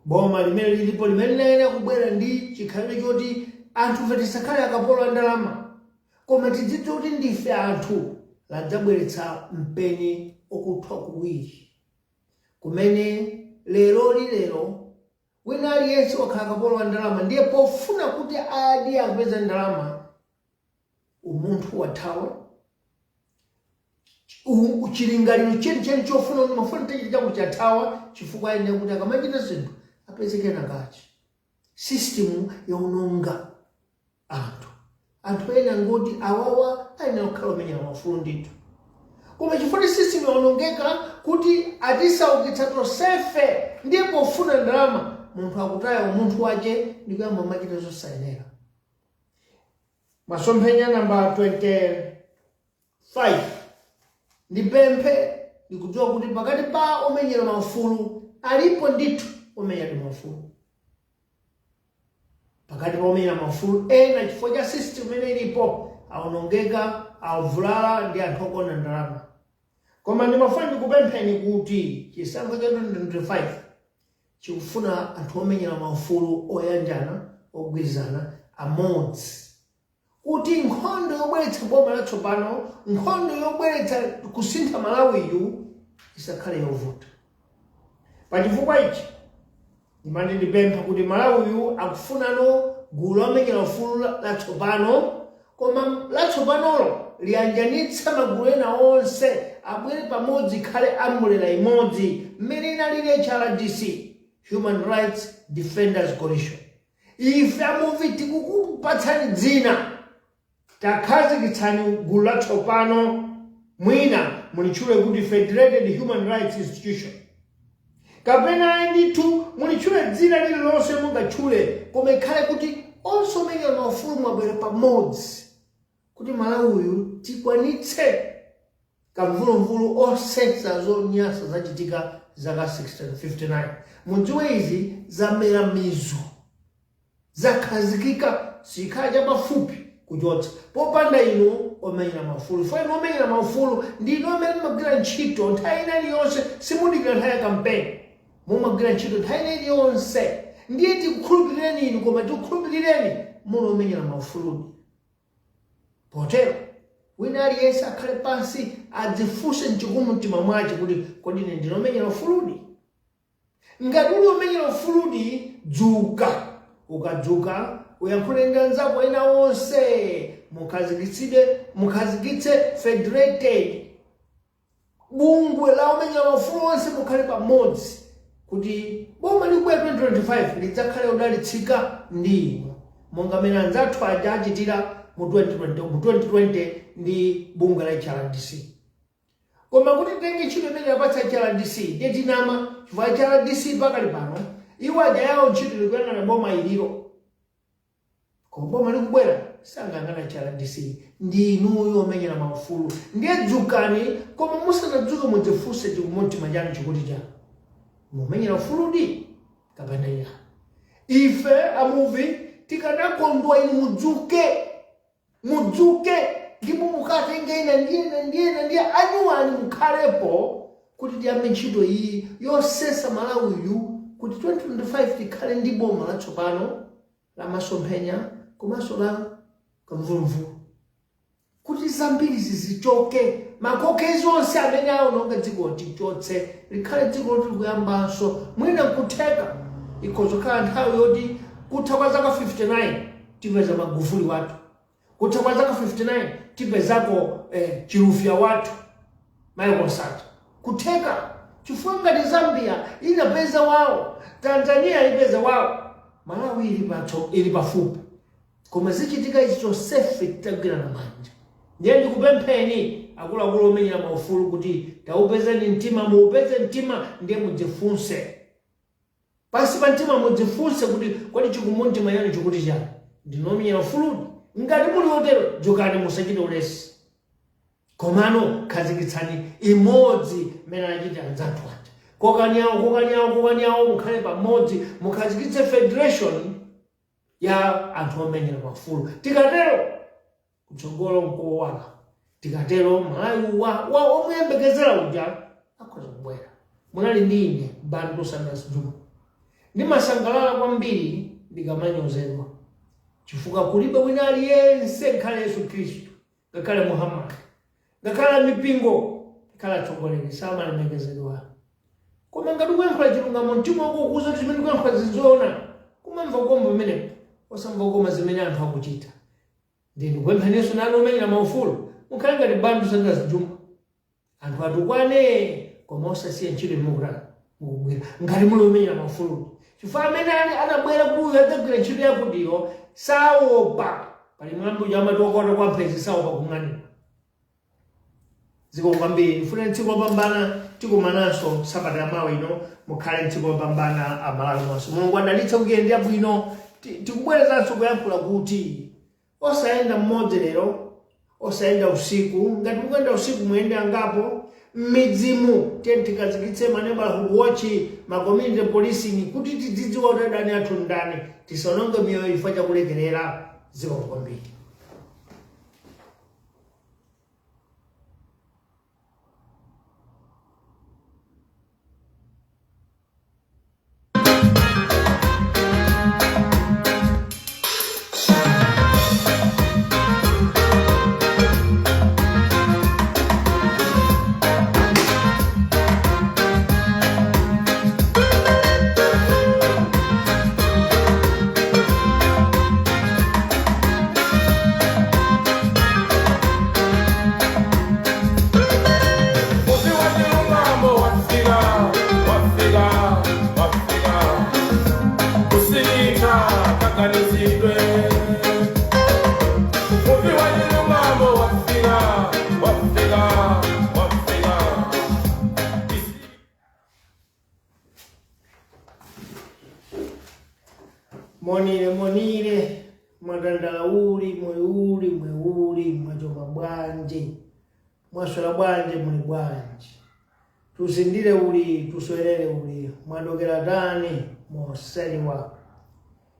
Boma limene lilipo limene linayenera kubwera ndi chikhalidwe choti anthu tisakhale akapolo a ndalama, koma tidzidziwe kuti ndife anthu, ladzabweretsa mpeni okuthwa kuwiri kumene lero wina aliyense wakhala akapolo a ndalama ndiye pofuna kuti adi akupeza ndalama umunthu wathawa. Chilingaliro chenicheni chofuna kuti mafuna tichiti chako chathawa chifukwa ayenera kuti akamachita zinthu apezeke nakachi. System yaononga anthu ena ngoti awawa ayenera kukhala omenyera maufulu ndithu. Koma chifukwa system yaonongeka kuti atisaukitsa tonsefe ndiye pofuna ndalama munthu akutaya umunthu wache ndi kuyamba machita zosayenera. Masomphenya namba 25 ndipemphe ndikudziwa kuti pakati pa omenyera maufulu alipo ndithu omenyera maufulu. Pakati pa omenyera maufulu ena chifukwa cha system imene ilipo aonongeka, avulala ndi anthu okonda ndalama. Koma ndimafuna ndikupempheni kuti chisankho cha 2025 chikufuna anthu omenyera maufulu oyanjana ogwirizana amodzi kuti nkhondo yobweretsa boma latsopano, nkhondo yobweretsa kusintha Malawiyu isakhale yovuta. Pachifukwa ichi ndimandipempha kuti Malawiyu akufunano gulu lomenyera ufulu latsopano, koma latsopanolo liyanjanitsa magulu ena onse abwere pamodzi khale amulera imodzi mmene inalili HRDC, Human Rights Defenders Coalition. Ife amuvi tikukupatsani dzina, takhazikitsani gulu latsopano, mwina mulitchule kuti Federated Human Rights Institution, kapena nditu mulitchule dzina lililonse mungatchule, koma ikhale kuti onse omenyera maufulu mwabwera pamodzi kuti Malawiyu tikwanitse kamvuluvulu osetsa zonyasa zachitika zaka 1659. Mudziwe izi zamera mizu, zakhazikika, sikhala chapafupi kuchotsa. Popanda inu omenyera maufulu, fo inu omenyera maufulu ndinu amene mumagwira ntchito nthawi iliyonse, simudikira nthawi ya kampeni, mumagwira ntchito nthawi iliyonse. Ndiye tikukhulupirireni inu, koma tikukhulupirireni muno omenyera maufulu. Potero wina aliyense akhale pansi adzifunse mchikumumtima mwace kuti kodi ine ndinomenyera ufuludi? Ngati uli omenyera ufuludi, dzuka. Ukadzuka uyankhule ndi anzako ena onse, mukhazikitse Federated bungwe la omenyera maufulu onse, mukhale pamodzi kuti boma likubwera 2025 lidzakhale odalitsika ndi inu, monga mmene anzathu aja achitira mu 2020 ndi bungwe la HRDC. Koma kuti tenge ntchito imene yapatsa HRDC ndiye tinama, chifukwa HRDC pakali pano iwo aja yawo ntchito likuyang'ana boma iliro, koma boma likubwera sangayang'ana HRDC. Ndi inuyo omenyera maufulu, ndiye dzukani, koma musanadzuke mudzifunse chikumumtima chanu chikuti chanu mumenyera ufuludi kapena iya. Ife amuvi tikanakondwa inu mudzuke ndipo mukatenge ina ndiye anyuwani mukhalepo kuti tiyambe ntchito iyi yosesa Malawiyu kuti 2025 tikhale ndi boma latsopano la masomphenya komanso la kamvuluvulu, kuti zambiri zizichoke, makokezi onse amene aononga dziko tichotse, likhale dziko loti likuyambanso. Mwina kutheka ikhozokhala nthawi yoti kutha kwa zaka 59 tipeza Magufuli wathu, kutha kwa zaka 59 tipezako Chilufya wathu, Mayi Konsata. Kutheka chifukwa ngati Zambia inapeza wawo, Tanzania ipeza wawo, Malawi ili pafupi. Koma zichitika izi chonsefe titagwirana manja. Ndiye ndikupempheni akuluakulu omenyera maufulu kuti taupezeni mtima, muupeze mtima, ndiye mudzifunse. Pansi pa mtima mudzifunse kuti kodi chikumumtima chanu chikuti chani, ndinomenyera ufuludi? Ngati muli otero, dzukani musachite ulesi. Komano khazikitsani imodzi mmene anachita anzathu aja. Kokaniyawo mukhale pamodzi, mukhazikitse federation ya anthu omenyera maufulu. Tikatero kutsogolo nkowala, tikatero Malawi wa omuyembekezera uja akhoza kubwera. Munali ndi ine Bantu Sanders Juma. Ndimasangalala kwambiri ndikamanyozedwa, chifukwa kulibe wina aliyense ngakhale Yesu Khristu, ngakhale Muhammad, ngakhale mipingo, ngakhale atsogoleri samalemekezedwa. Koma ngati ukuyankhula chilungamo, mtima wako ukuwuza kuti zimene ukuyankhula zizoona, kumamva koma pamenepo osamva koma zimene anthu akuchita. Ndikupemphaninso nanu omenyera maufulu mukhale ngati Bantu Sanders Juma, anthu atukwane koma osasiya ntchito imukutani mukugwira ngati muli omenyera maufulu. Chifukwa amene anabwera kuyo adzagwira ntchito yakudiyo saopa, pali mwambi uja amatokota kwa mphenzi saopa kung'anira. Zikomo kwambiri, ndifuna tsiku lopambana tikumananso Sabata yamawa ino, mukhale tsiku lopambana Amalawi nonse. Mulungu adalitse weekend yabwino, tikubwerezanso kuyankhula kuti osayenda mmodzi lero, osayenda usiku. Ngati mukuyenda usiku muyende angapo m'midzimu, tiye tikhazikitse ma neighborhood watch, ma community policing kuti tidzidziwa kuti adani athu ndani, tisaononge miyoyo chifukwa chakulekerera. Zikomo kwambiri. Sintakanisitwe Muvi Wachilungamo wafika Monire mwandandalauli mweuli mwachoma bwanje mwaswera bwanje muli bwanje tusindire uli tuswerere uli mwadokera tani moseliwa.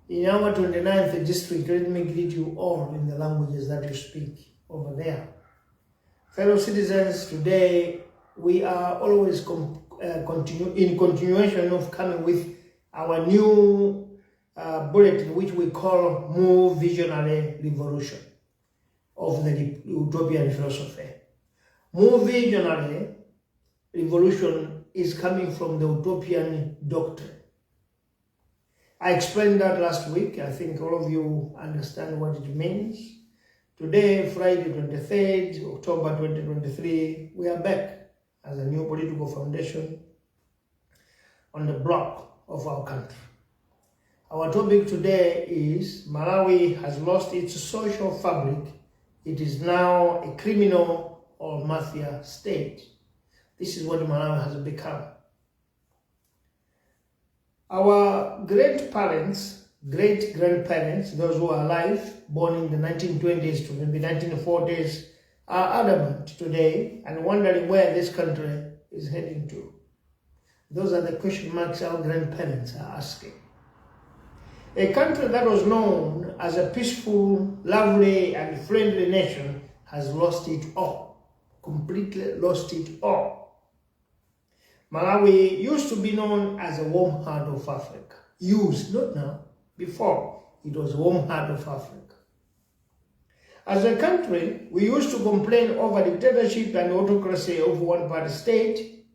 In our 29th district, let me greet you all in the languages that you speak over there. Fellow citizens, today we are always in continuation of coming with our new bulletin, which we call More Visionary Revolution of the Utopian Philosophy. More Visionary Revolution is coming from the Utopian doctrine. I explained that last week. I think all of you understand what it means. Today, Friday 23rd, October 2023, we are back as a new political foundation on the block of our country. Our topic today is Malawi has lost its social fabric. It is now a criminal or mafia state. This is what Malawi has become. Our great-parents, great-grandparents, those who are alive, born in the 1920s to maybe 1940s, are adamant today and wondering where this country is heading to. Those are the question marks our grandparents are asking. A country that was known as a peaceful, lovely, and friendly nation has lost it all, completely lost it all. Malawi used to be known as a warm heart of Africa. Used, not now, before, it was a warm heart of Africa. As a country, we used to complain over dictatorship and autocracy of one-party state.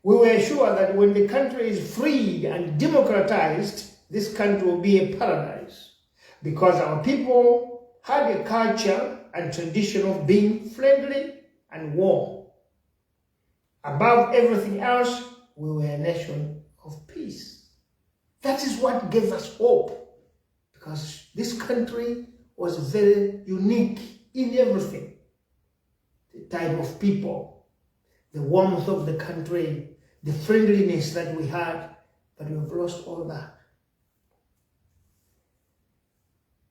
We were sure that when the country is freed and democratized, this country will be a paradise, because our people had a culture and tradition of being friendly and warm. Above everything else, we were a nation of peace. That is what gave us hope, because this country was very unique in everything. The type of people, the warmth of the country, the friendliness that we had, but we have lost all that.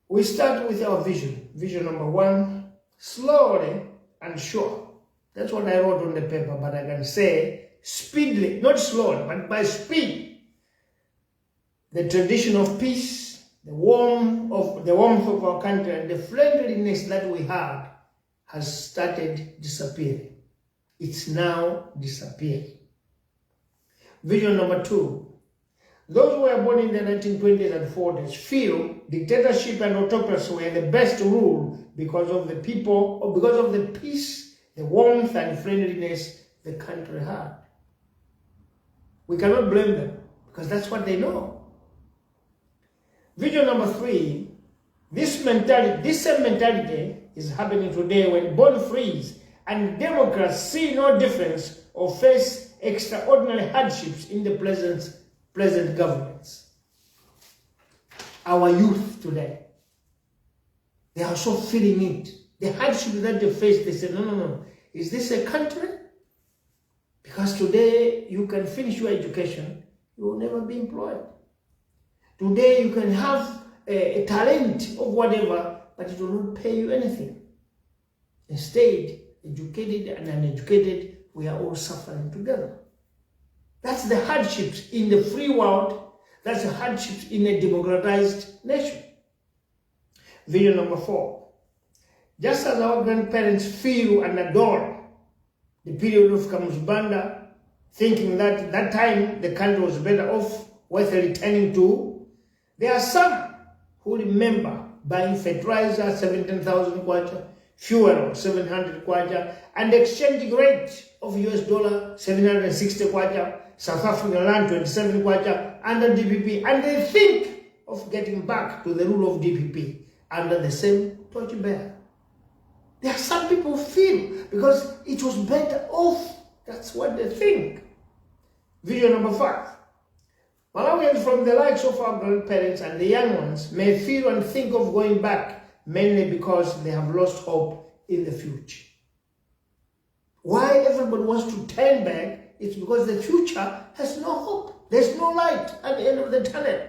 We start with our vision. Vision number one, slowly and sure. That's what I wrote on the paper, but I can say speedily, not slowly, but by speed. The tradition of peace, the warmth of our country, and the friendliness that we had has started disappearing. It's now disappearing. Vision number two. Those who were born in the 1920s and 40s feel dictatorship and autocracy were the best rule because of the people, or because of the peace, the warmth and friendliness the country had. We cannot blame them, because that's what they know. Vision number three, this same mentality is happening today when born frees and Democrats see no difference or face extraordinary hardships in the present governments. Our youth today, they are so feeling it. The hardship that they face, they say, no. Is this a country? Because today you can finish your education, you will never be employed. Today you can have a talent of whatever, but it will not pay you anything. Instead, educated and uneducated, we are all suffering together. That's the hardships in the free world. That's the hardships in a democratized nation. Vision number four. Just as our grandparents feel and adore the period of Kamuzbanda, thinking that that time the country was better off, worth returning to, there are some who remember buying fertilizer, 17,000 kwacha, fuel, 700 kwacha, and exchange rate of US dollar, 760 kwacha, South African rand, 27 kwacha, under DPP, and they think of getting back to the rule of DPP under the same torchbearer. There are some people who feel because it was better off. That's what they think. Vision number five. Malawians from the likes of our grandparents and the young ones may feel and think of going back, mainly because they have lost hope in the future. Why everybody wants to turn back? It's because the future has no hope. There's no light at the end of the tunnel.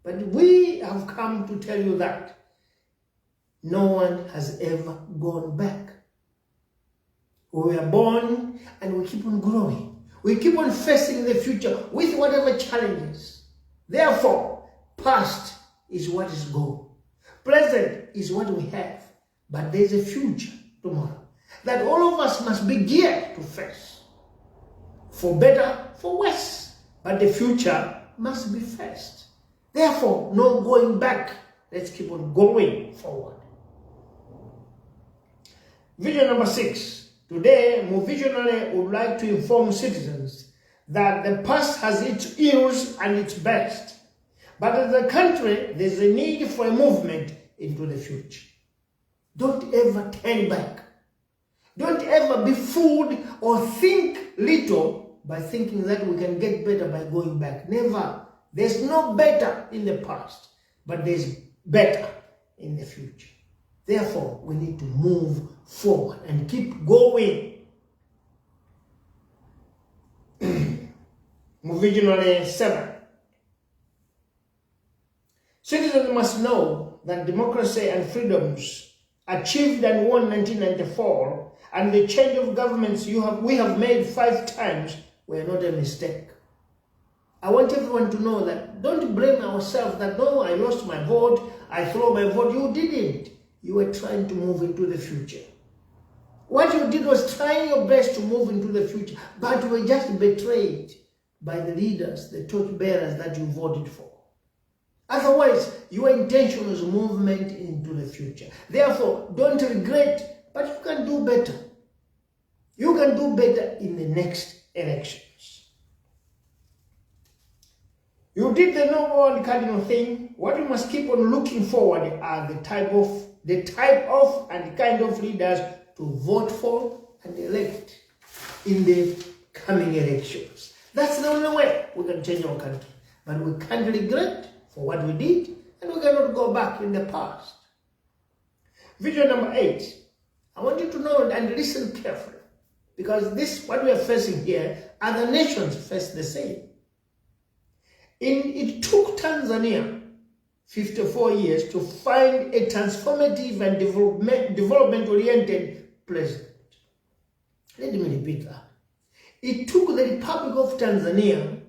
But we have come to tell you that no one has ever gone back. We were born and we keep on growing. We keep on facing the future with whatever challenges. Therefore, past is what is gone. Present is what we have. But there's a future tomorrow that all of us must be geared to face. For better, for worse. But the future must be faced. Therefore, no going back. Let's keep on going forward. Vision number 6. Today, Muvi would like to inform citizens that the past has its ills and its best. But as a country, there's a need for a movement into the future. Don't ever turn back. Don't ever be fooled or think little by thinking that we can get better by going back. Never. There's no better in the past, but there's better in the future. Therefore, we need to move forward and keep going. Muvi 7. Citizens must know that democracy and freedoms achieved and won in 1994 and the change of governments we have made 5 times were not a mistake. I want everyone to know that don't blame ourselves that, no, I lost my vote, I threw my vote. You didn't. You were trying to move into the future. What you did was trying your best to move into the future, but you were just betrayed by the leaders, the torchbearers that you voted for. Otherwise, your intention was movement into the future. Therefore, don't regret, but you can do better. You can do better in the next elections. You did the noble and cardinal thing. What you must keep on looking forward are the type of and kind of leaders to vote for and elect in the coming elections. That's the only way we can change our country. But we can't regret for what we did, and we cannot go back in the past. Vision number 8. I want you to know and listen carefully, because this, what we are facing here, other nations face the same. It took Tanzania 54 years to find a transformative and development-oriented president. Let me repeat that. It took the Republic of Tanzania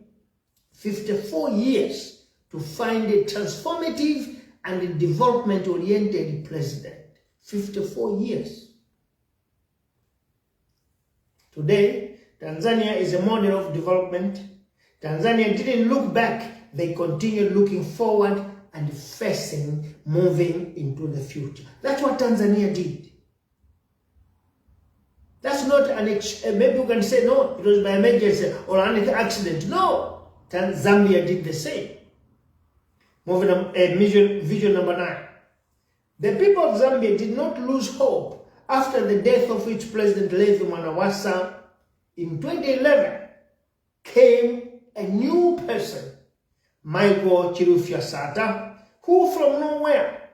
54 years to find a transformative and development-oriented president. 54 years. Today, Tanzania is a model of development. Tanzania didn't look back. They continued looking forward and facing, moving into the future. That's what Tanzania did. That's not maybe you can say, no, it was by emergency or an accident. No, Zambia did the same. Vision number 9. The people of Zambia did not lose hope after the death of its president, Levi Mwanawasa. In 2011, came a new person, Michael Chirufya-Sata, who from nowhere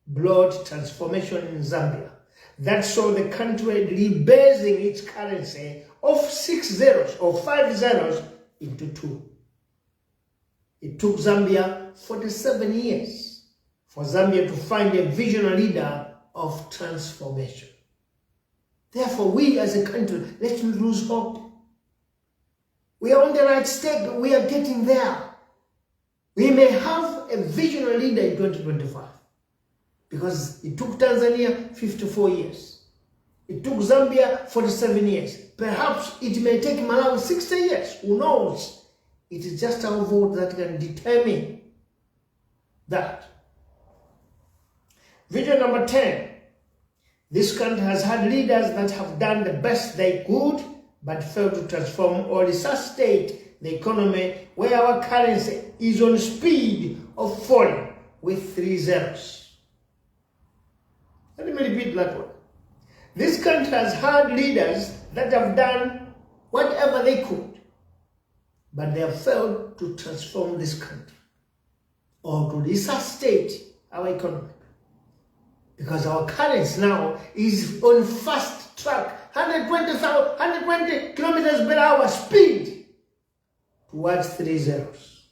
brought transformation in Zambia that saw the country rebasing its currency of 6 zeros or 5 zeros into 2. It took Zambia 47 years for Zambia to find a visionary leader of transformation. Therefore, we as a country, let's not lose hope. We are on the right step. We are getting there. We may have a visionary leader in 2025 because it took Tanzania 54 years. It took Zambia 47 years. Perhaps it may take Malawi 60 years. Who knows? It is just our vote that can determine that. Vision number 10. This country has had leaders that have done the best they could but failed to transform or resuscitate the economy, where our currency is on speed of falling with 3 zeros. Let me repeat that one. This country has had leaders that have done whatever they could, but they have failed to transform this country or to resuscitate our economy. Because our currency now is on fast track, 120 kilometers per hour speed towards 3 zeros.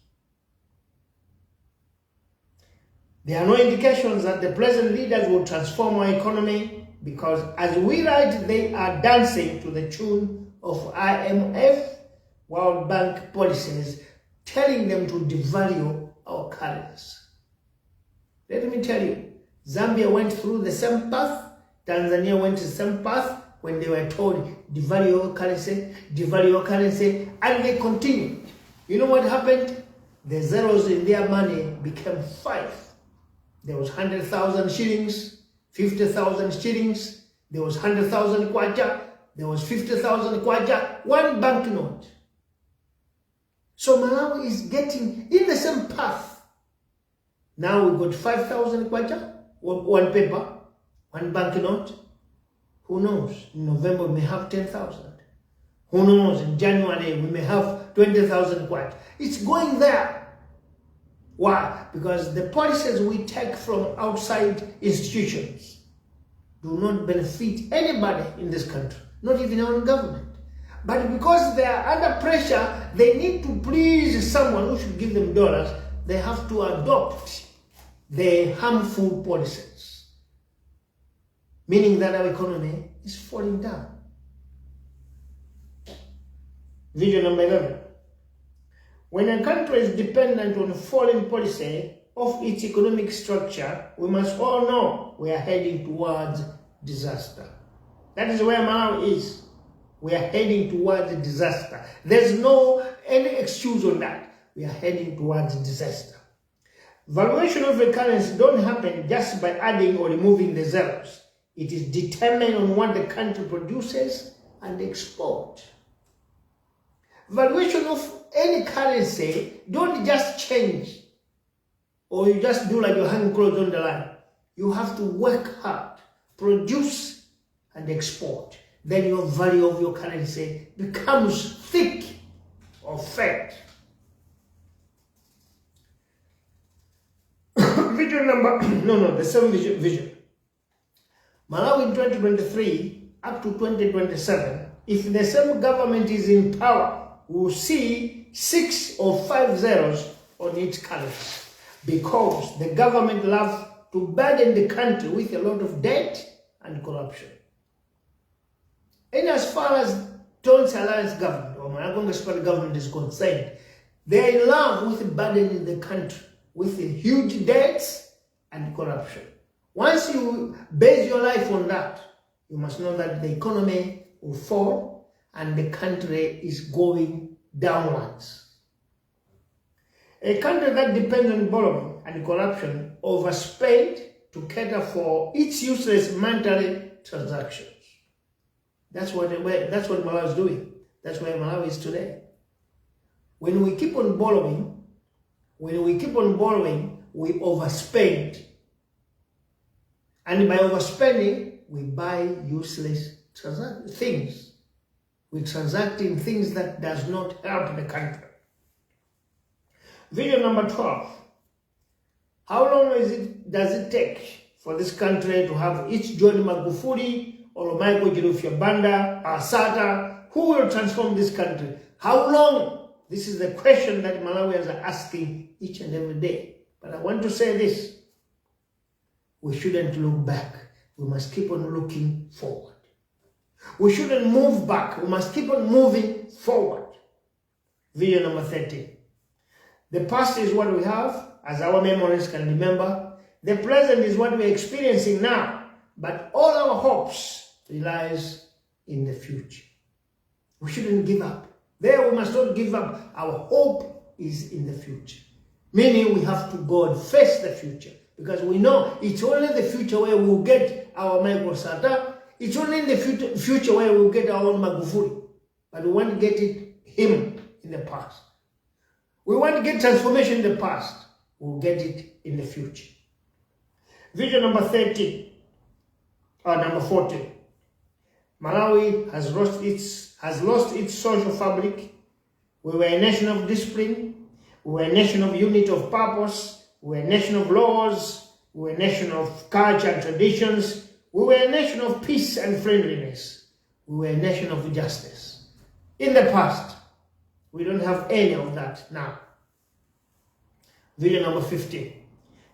There are no indications that the present leaders will transform our economy, because as we write, they are dancing to the tune of IMF, World Bank policies, telling them to devalue our currency. Let me tell you, Zambia went through the same path, Tanzania went the same path when they were told, devalue your currency, and they continued. You know what happened? The zeros in their money became 5. There was 100,000 shillings, 50,000 shillings, there was 100,000 kwacha, there was 50,000 kwacha, one banknote. So Malawi is getting in the same path. Now we got 5,000 kwacha, one paper, one banknote. Who knows? In November we may have 10,000. Who knows? In January we may have 20,000 kwacha. It's going there. Why? Because the policies we take from outside institutions do not benefit anybody in this country, not even our own government. But because they are under pressure, they need to please someone who should give them dollars. They have to adopt the harmful policies, meaning that our economy is falling down. Video number 11. When a country is dependent on foreign policy of its economic structure, we must all know we are heading towards disaster. That is where Malawi is. We are heading towards disaster. There's no any excuse on that. We are heading towards disaster. Valuation of a currency don't happen just by adding or removing the zeros. It is determined on what the country produces and exports. Valuation of any currency don't just change, or you just do like you're hanging clothes on the line. You have to work hard, produce and export. Then your value of your currency becomes thick or fat. The same vision. Malawi in 2023 up to 2027, if the same government is in power, we'll see 6 or 5 zeros on its currency, because the government loves to burden the country with a lot of debt and corruption. And as far as Tonsi Alliance government or Maragonga Municipal government is concerned, they are in love with burdening the country with huge debts and corruption. Once you base your life on that, you must know that the economy will fall and the country is going downwards. A country that depends on borrowing and corruption overspent to cater for its useless monetary transactions. That's what Malawi is doing. That's where Malawi is today. When we keep on borrowing, we overspend. And by overspending, we buy useless things. We're transacting things that does not help the country. Video number 12. How long does it take for this country to have its John Magufuli or Michael Jirufya Banda or Sata? Who will transform this country? How long? This is the question that Malawians are asking each and every day. But I want to say this. We shouldn't look back. We must keep on looking forward. We shouldn't move back. We must keep on moving forward. Video number 13. The past is what we have, as our memories can remember. The present is what we're experiencing now. But all our hopes relies in the future. We shouldn't give up. There we must not give up. Our hope is in the future. Meaning we have to go and face the future. Because we know it's only the future where we'll get our Michael Sata. It's only in the future where we'll get our own Magufuli. But we want to get him in the past. We want to get transformation in the past. We'll get it in the future. Vision number 13. Or number 14. Malawi has lost its social fabric. We were a nation of discipline. We were a nation of unity of purpose. We were a nation of laws. We were a nation of culture and traditions. We were a nation of peace and friendliness. We were a nation of justice. In the past, we don't have any of that now. Video number 15.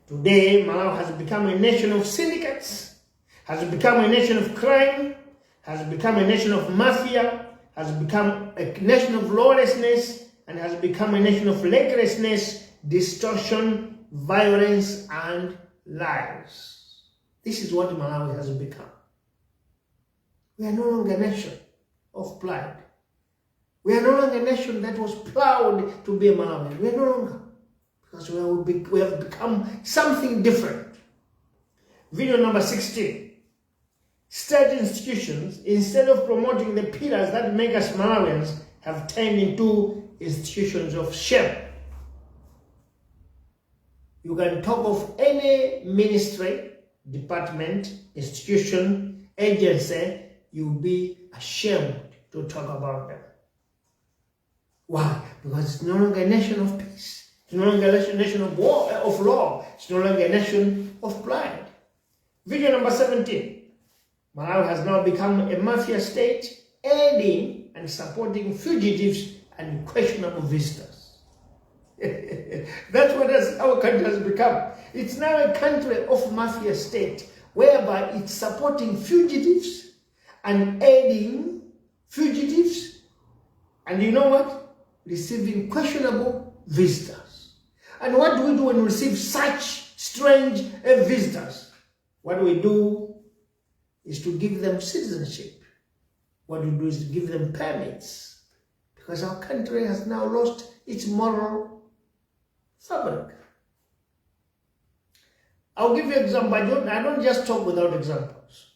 Today, Malawi has become a nation of syndicates, has become a nation of crime, has become a nation of mafia, has become a nation of lawlessness, and has become a nation of leglessness, distortion, violence, and lies. This is what Malawi has become. We are no longer a nation of pride. We are no longer a nation that was proud to be a Malawi. We are no longer. Because we have become something different. Video number 16. State institutions, instead of promoting the pillars that make us Malawians, have turned into institutions of shame. You can talk of any ministry, department, institution, agency, you'll be ashamed to talk about them. Why? Because it's no longer a nation of peace. It's no longer a nation of war, of law. It's no longer a nation of pride. Video number 17. Malawi has now become a mafia state, aiding and supporting fugitives and questionable visitors. That's what our country has become. It's now a country of mafia state, whereby it's supporting fugitives and aiding fugitives, and you know what? Receiving questionable visitors. And what do we do when we receive such strange visitors? What we do is to give them citizenship. What we do is to give them permits. Because our country has now lost its moral fabric. I'll give you an example. I don't just talk without examples.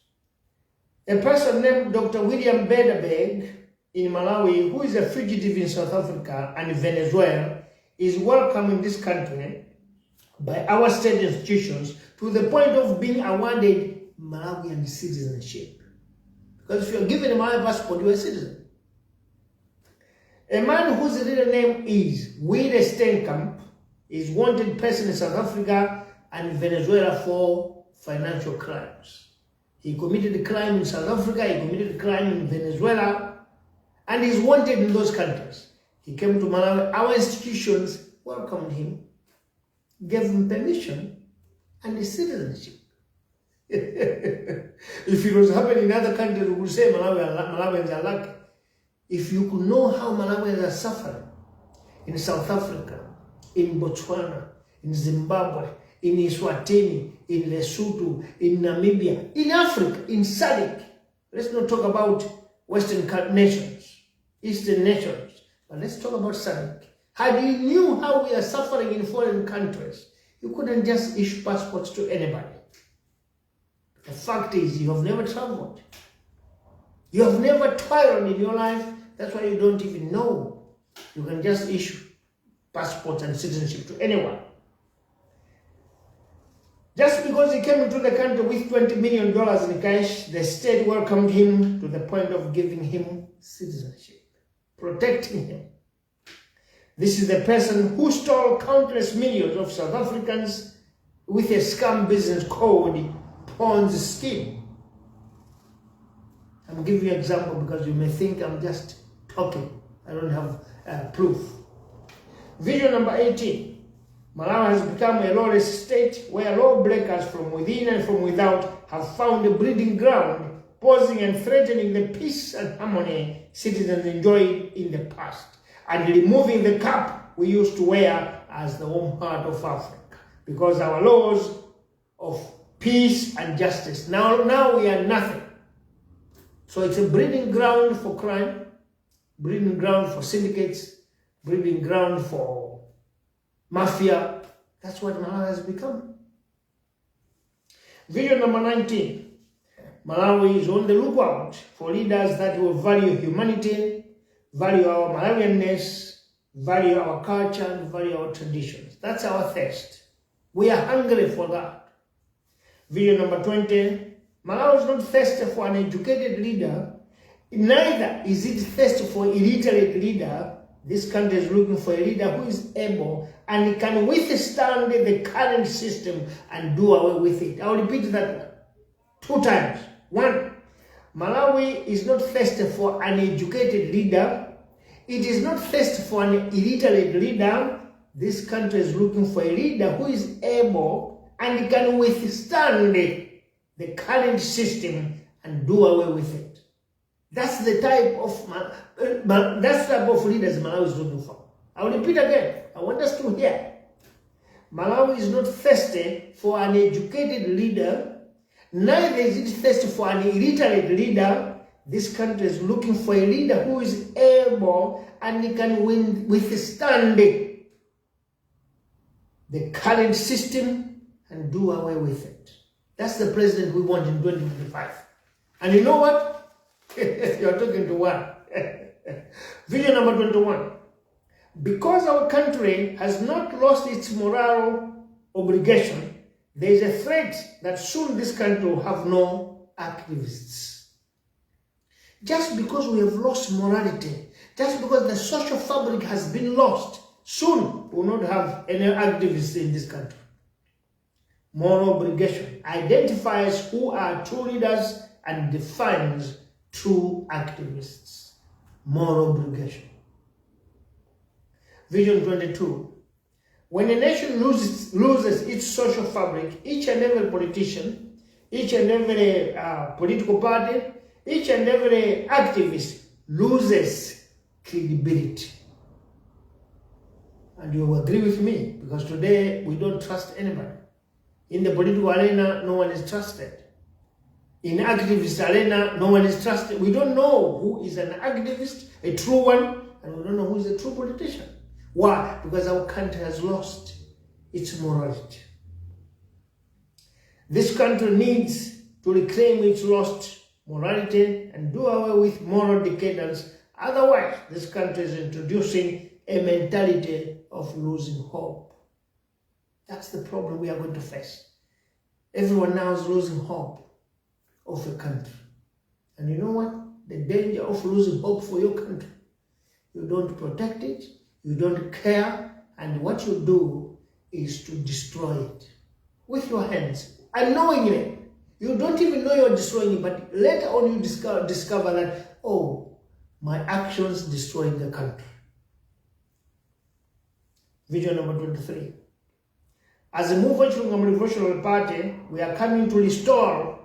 A person named Dr. William Bederberg in Malawi, who is a fugitive in South Africa and Venezuela, is welcome in this country by our state institutions to the point of being awarded Malawian citizenship. Because if you're given a Malawi passport, you're a citizen. A man whose real name is Wile Steenkamp is wanted person in South Africa and Venezuela for financial crimes. He committed a crime in South Africa, he committed a crime in Venezuela, and he's wanted in those countries. He came to Malawi, our institutions welcomed him, gave him permission and his citizenship. If it was happening in other countries, we would say Malawians are lucky. If you could know how Malawians are suffering in South Africa, in Botswana, in Zimbabwe, in Eswatini, in Lesotho, in Namibia, in Africa, in SADC. Let's not talk about Western nations, Eastern nations. But let's talk about SADC. Had you knew how we are suffering in foreign countries, you couldn't just issue passports to anybody. The fact is, you have never traveled. You have never toiled in your life. That's why you don't even know. You can just issue passports and citizenship to anyone. Just because he came into the country with $20 million in cash, the state welcomed him to the point of giving him citizenship, protecting him. This is the person who stole countless millions of South Africans with a scam business called Ponzi scheme. I'm giving you an example because you may think I'm just talking. I don't have proof. Video number 18. Malawi has become a lawless state where lawbreakers from within and from without have found a breeding ground, posing and threatening the peace and harmony citizens enjoyed in the past, and removing the cap we used to wear as the home heart of Africa, because our laws of peace and justice, now we are nothing. So it's a breeding ground for crime, breeding ground for syndicates, breeding ground for mafia. That's what Malawi has become. Video number 19. Malawi is on the lookout for leaders that will value humanity, value our Malawianness, value our culture, and value our traditions. That's our thirst. We are hungry for that. Video number 20. Malawi is not thirsty for an educated leader, neither is it thirsty for illiterate leader, this country is looking for a leader who is able and can withstand the current system and do away with it. I'll repeat that 2 times. 1, Malawi is not thirsty for an educated leader. It is not thirsty for an illiterate leader. This country is looking for a leader who is able and can withstand the current system and do away with it. That's the type of leaders Malawi is looking for. I'll repeat again. I want us to hear. Malawi is not thirsty for an educated leader. Neither is it thirsty for an illiterate leader. This country is looking for a leader who is able and can withstand the current system and do away with it. That's the president we want in 2025. And you know what? You're talking to one. Vision number 21. Because our country has not lost its moral obligation, there is a threat that soon this country will have no activists. Just because we have lost morality, just because the social fabric has been lost, soon we will not have any activists in this country. Moral obligation identifies who are true leaders and defines true activists. Moral obligation. Vision 22. When a nation loses its social fabric, each and every politician, each and every political party, each and every activist loses credibility. And you will agree with me, because today we don't trust anybody. In the political arena, no one is trusted. In activist arena, no one is trusted. We don't know who is an activist, a true one, and we don't know who is a true politician. Why? Because our country has lost its morality. This country needs to reclaim its lost morality and do away with moral decadence. Otherwise, this country is introducing a mentality of losing hope. That's the problem we are going to face. Everyone now is losing hope of the country. And you know what? The danger of losing hope for your country. You don't protect it, you don't care, and what you do is to destroy it with your hands. Unknowingly. You don't even know you're destroying it, but later on you discover that, oh, my actions destroyed the country. Vision number 23. As a Muvi Wachilungamo Revolutionary Party, we are coming to restore,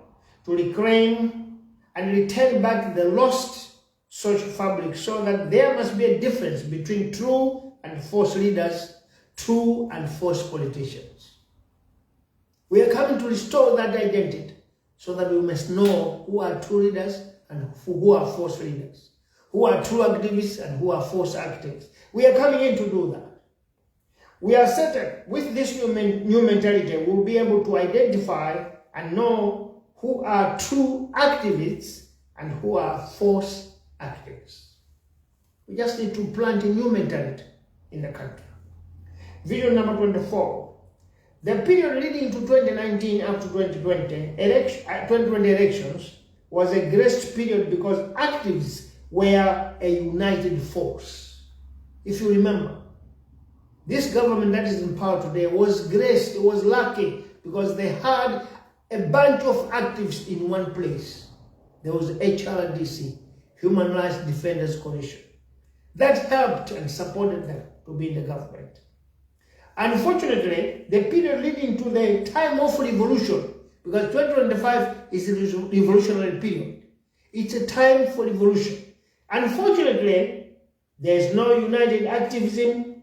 to reclaim, and return back the lost social fabric, so that there must be a difference between true and false leaders, true and false politicians. We are coming to restore that identity, so that we must know who are true leaders and who are false leaders, who are true activists and who are false activists. We are coming in to do that. We are certain with this new mentality, we'll be able to identify and know who are true activists and who are false activists. We just need to plant a new mentality in the country. Vision number 24. The period leading to 2019 up to 2020 elections was a graced period because activists were a united force. If you remember, this government that is in power today was graced, it was lucky, because they had a bunch of activists in one place. There was HRDC, Human Rights Defenders Coalition. That helped and supported them to be in the government. Unfortunately, the period leading to the time of revolution, because 2025 is a revolutionary period. It's a time for revolution. Unfortunately, there is no united activism.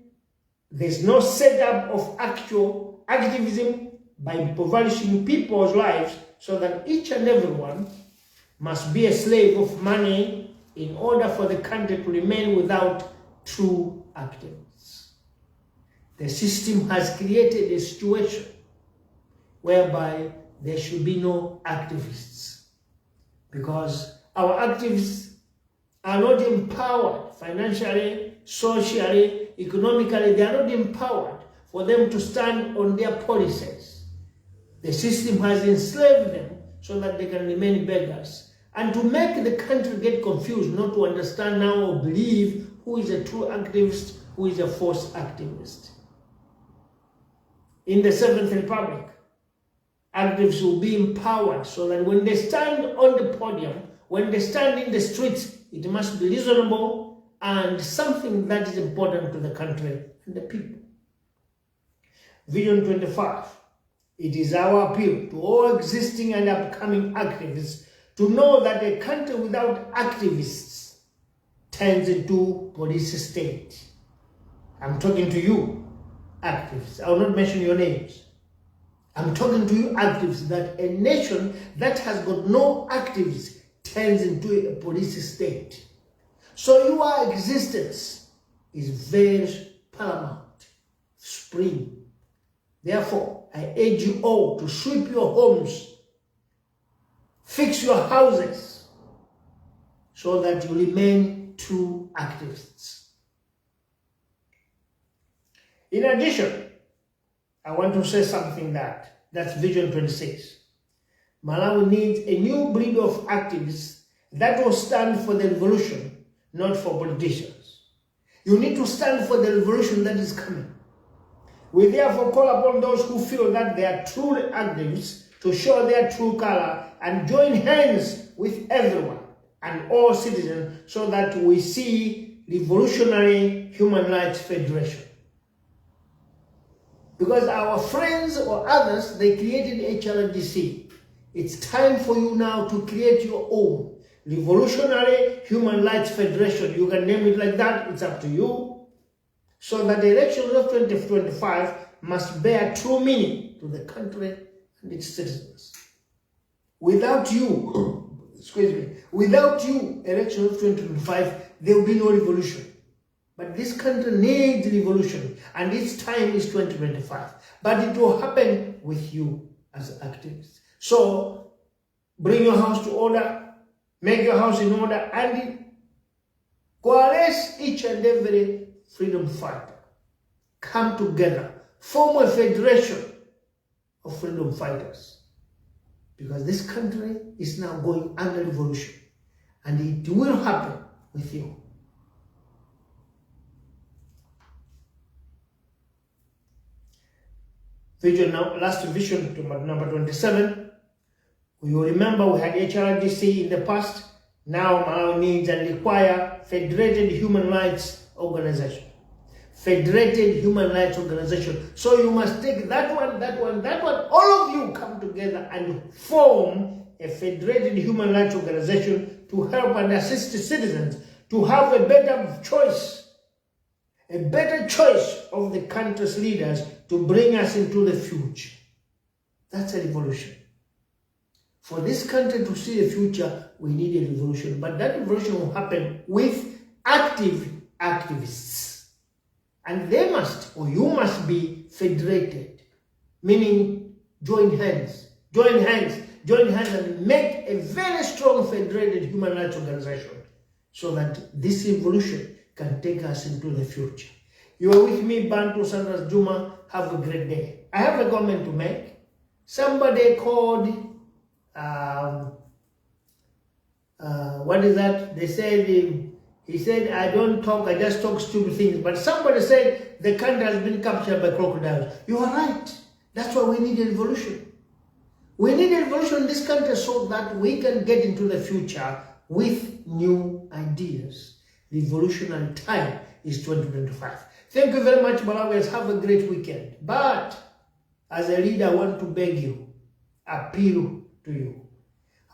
There's no setup of actual activism by impoverishing people's lives, so that each and everyone must be a slave of money in order for the country to remain without true activists. The system has created a situation whereby there should be no activists, because our activists are not empowered financially, socially, economically. They are not empowered for them to stand on their policies. The system has enslaved them so that they can remain beggars. And to make the country get confused, not to understand now or believe who is a true activist, who is a false activist. In the Seventh Republic, activists will be empowered so that when they stand on the podium, when they stand in the streets, it must be reasonable and something that is important to the country and the people. Vision 25. It is our appeal to all existing and upcoming activists to know that a country without activists turns into police state. I'm talking to you, activists. I will not mention your names. I'm talking to you, activists, that a nation that has got no activists turns into a police state. So your existence is very paramount, supreme. Therefore, I urge you all to sweep your homes, fix your houses, so that you remain true activists. In addition, I want to say something that's Vision 26. Malawi needs a new breed of activists that will stand for the revolution, not for politicians. You need to stand for the revolution that is coming. We therefore call upon those who feel that they are truly activists to show their true color and join hands with everyone and all citizens so that we see Revolutionary Human Rights Federation. Because our friends or others, they created HRDC. It's time for you now to create your own Revolutionary Human Rights Federation. You can name it like that, it's up to you. So that the elections of 2025 must bear true meaning to the country and its citizens. Without you, without you, elections of 2025, there will be no revolution. But this country needs revolution, and its time is 2025. But it will happen with you as activists. So, bring your house to order, make your house in order, and coalesce each and every freedom fighter. Come together, form a federation of freedom fighters. Because this country is now going under revolution, and it will happen with you. Vision now, last vision to number 27. You remember we had HRDC in the past. Now Malawi needs and require Federated Human Rights Organization. Federated Human Rights Organization. So you must take that one. All of you come together and form a Federated Human Rights Organization to help and assist the citizens to have a better choice of the country's leaders to bring us into the future. That's a revolution. For this country to see the future, we need a revolution. But that revolution will happen with active activists. And they must, or you must be federated. Meaning, join hands and make a very strong federated human rights organization so that this revolution can take us into the future. You are with me, Bantu Sandras Juma. Have a great day. I have a comment to make. Somebody called, what is that? They said, he said, I don't talk, I just talk stupid things. But somebody said the country has been captured by crocodiles. You are right. That's why we need a revolution. We need a revolution in this country so that we can get into the future with new ideas. Revolutionary time is 2025. Thank you very much, Malawians. Have a great weekend. But as a leader, I want to beg you, appeal to you.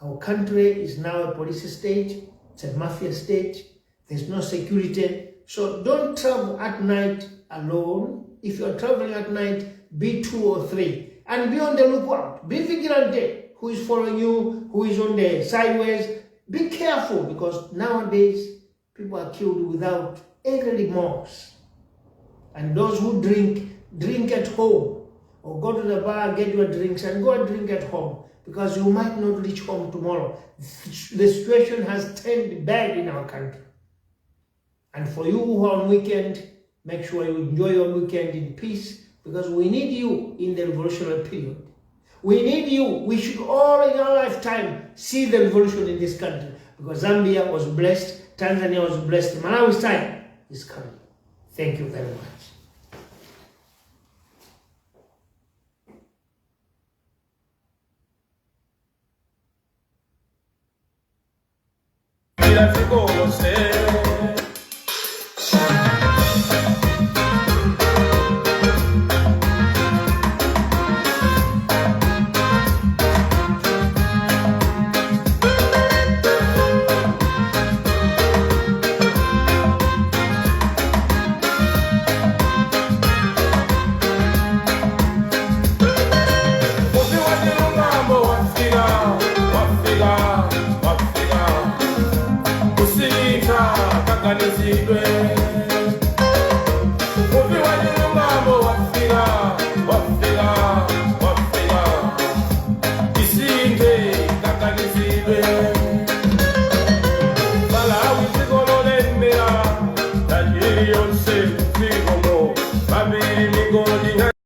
Our country is now a police state. It's a mafia state. There's no security. So don't travel at night alone. If you're traveling at night, be 2 or 3. And be on the lookout. Be vigilant. Who is following you? Who is on the sideways? Be careful, because nowadays people are killed without any remorse. And those who drink at home, or go to the bar, get your drinks, and go and drink at home, because you might not reach home tomorrow. The situation has turned bad in our country. And for you who are on weekend, make sure you enjoy your weekend in peace, because we need you in the revolutionary period. We need you. We should all in our lifetime see the revolution in this country, because Zambia was blessed, Tanzania was blessed. Malawi's time is coming. Thank you very much. Mira, chico, você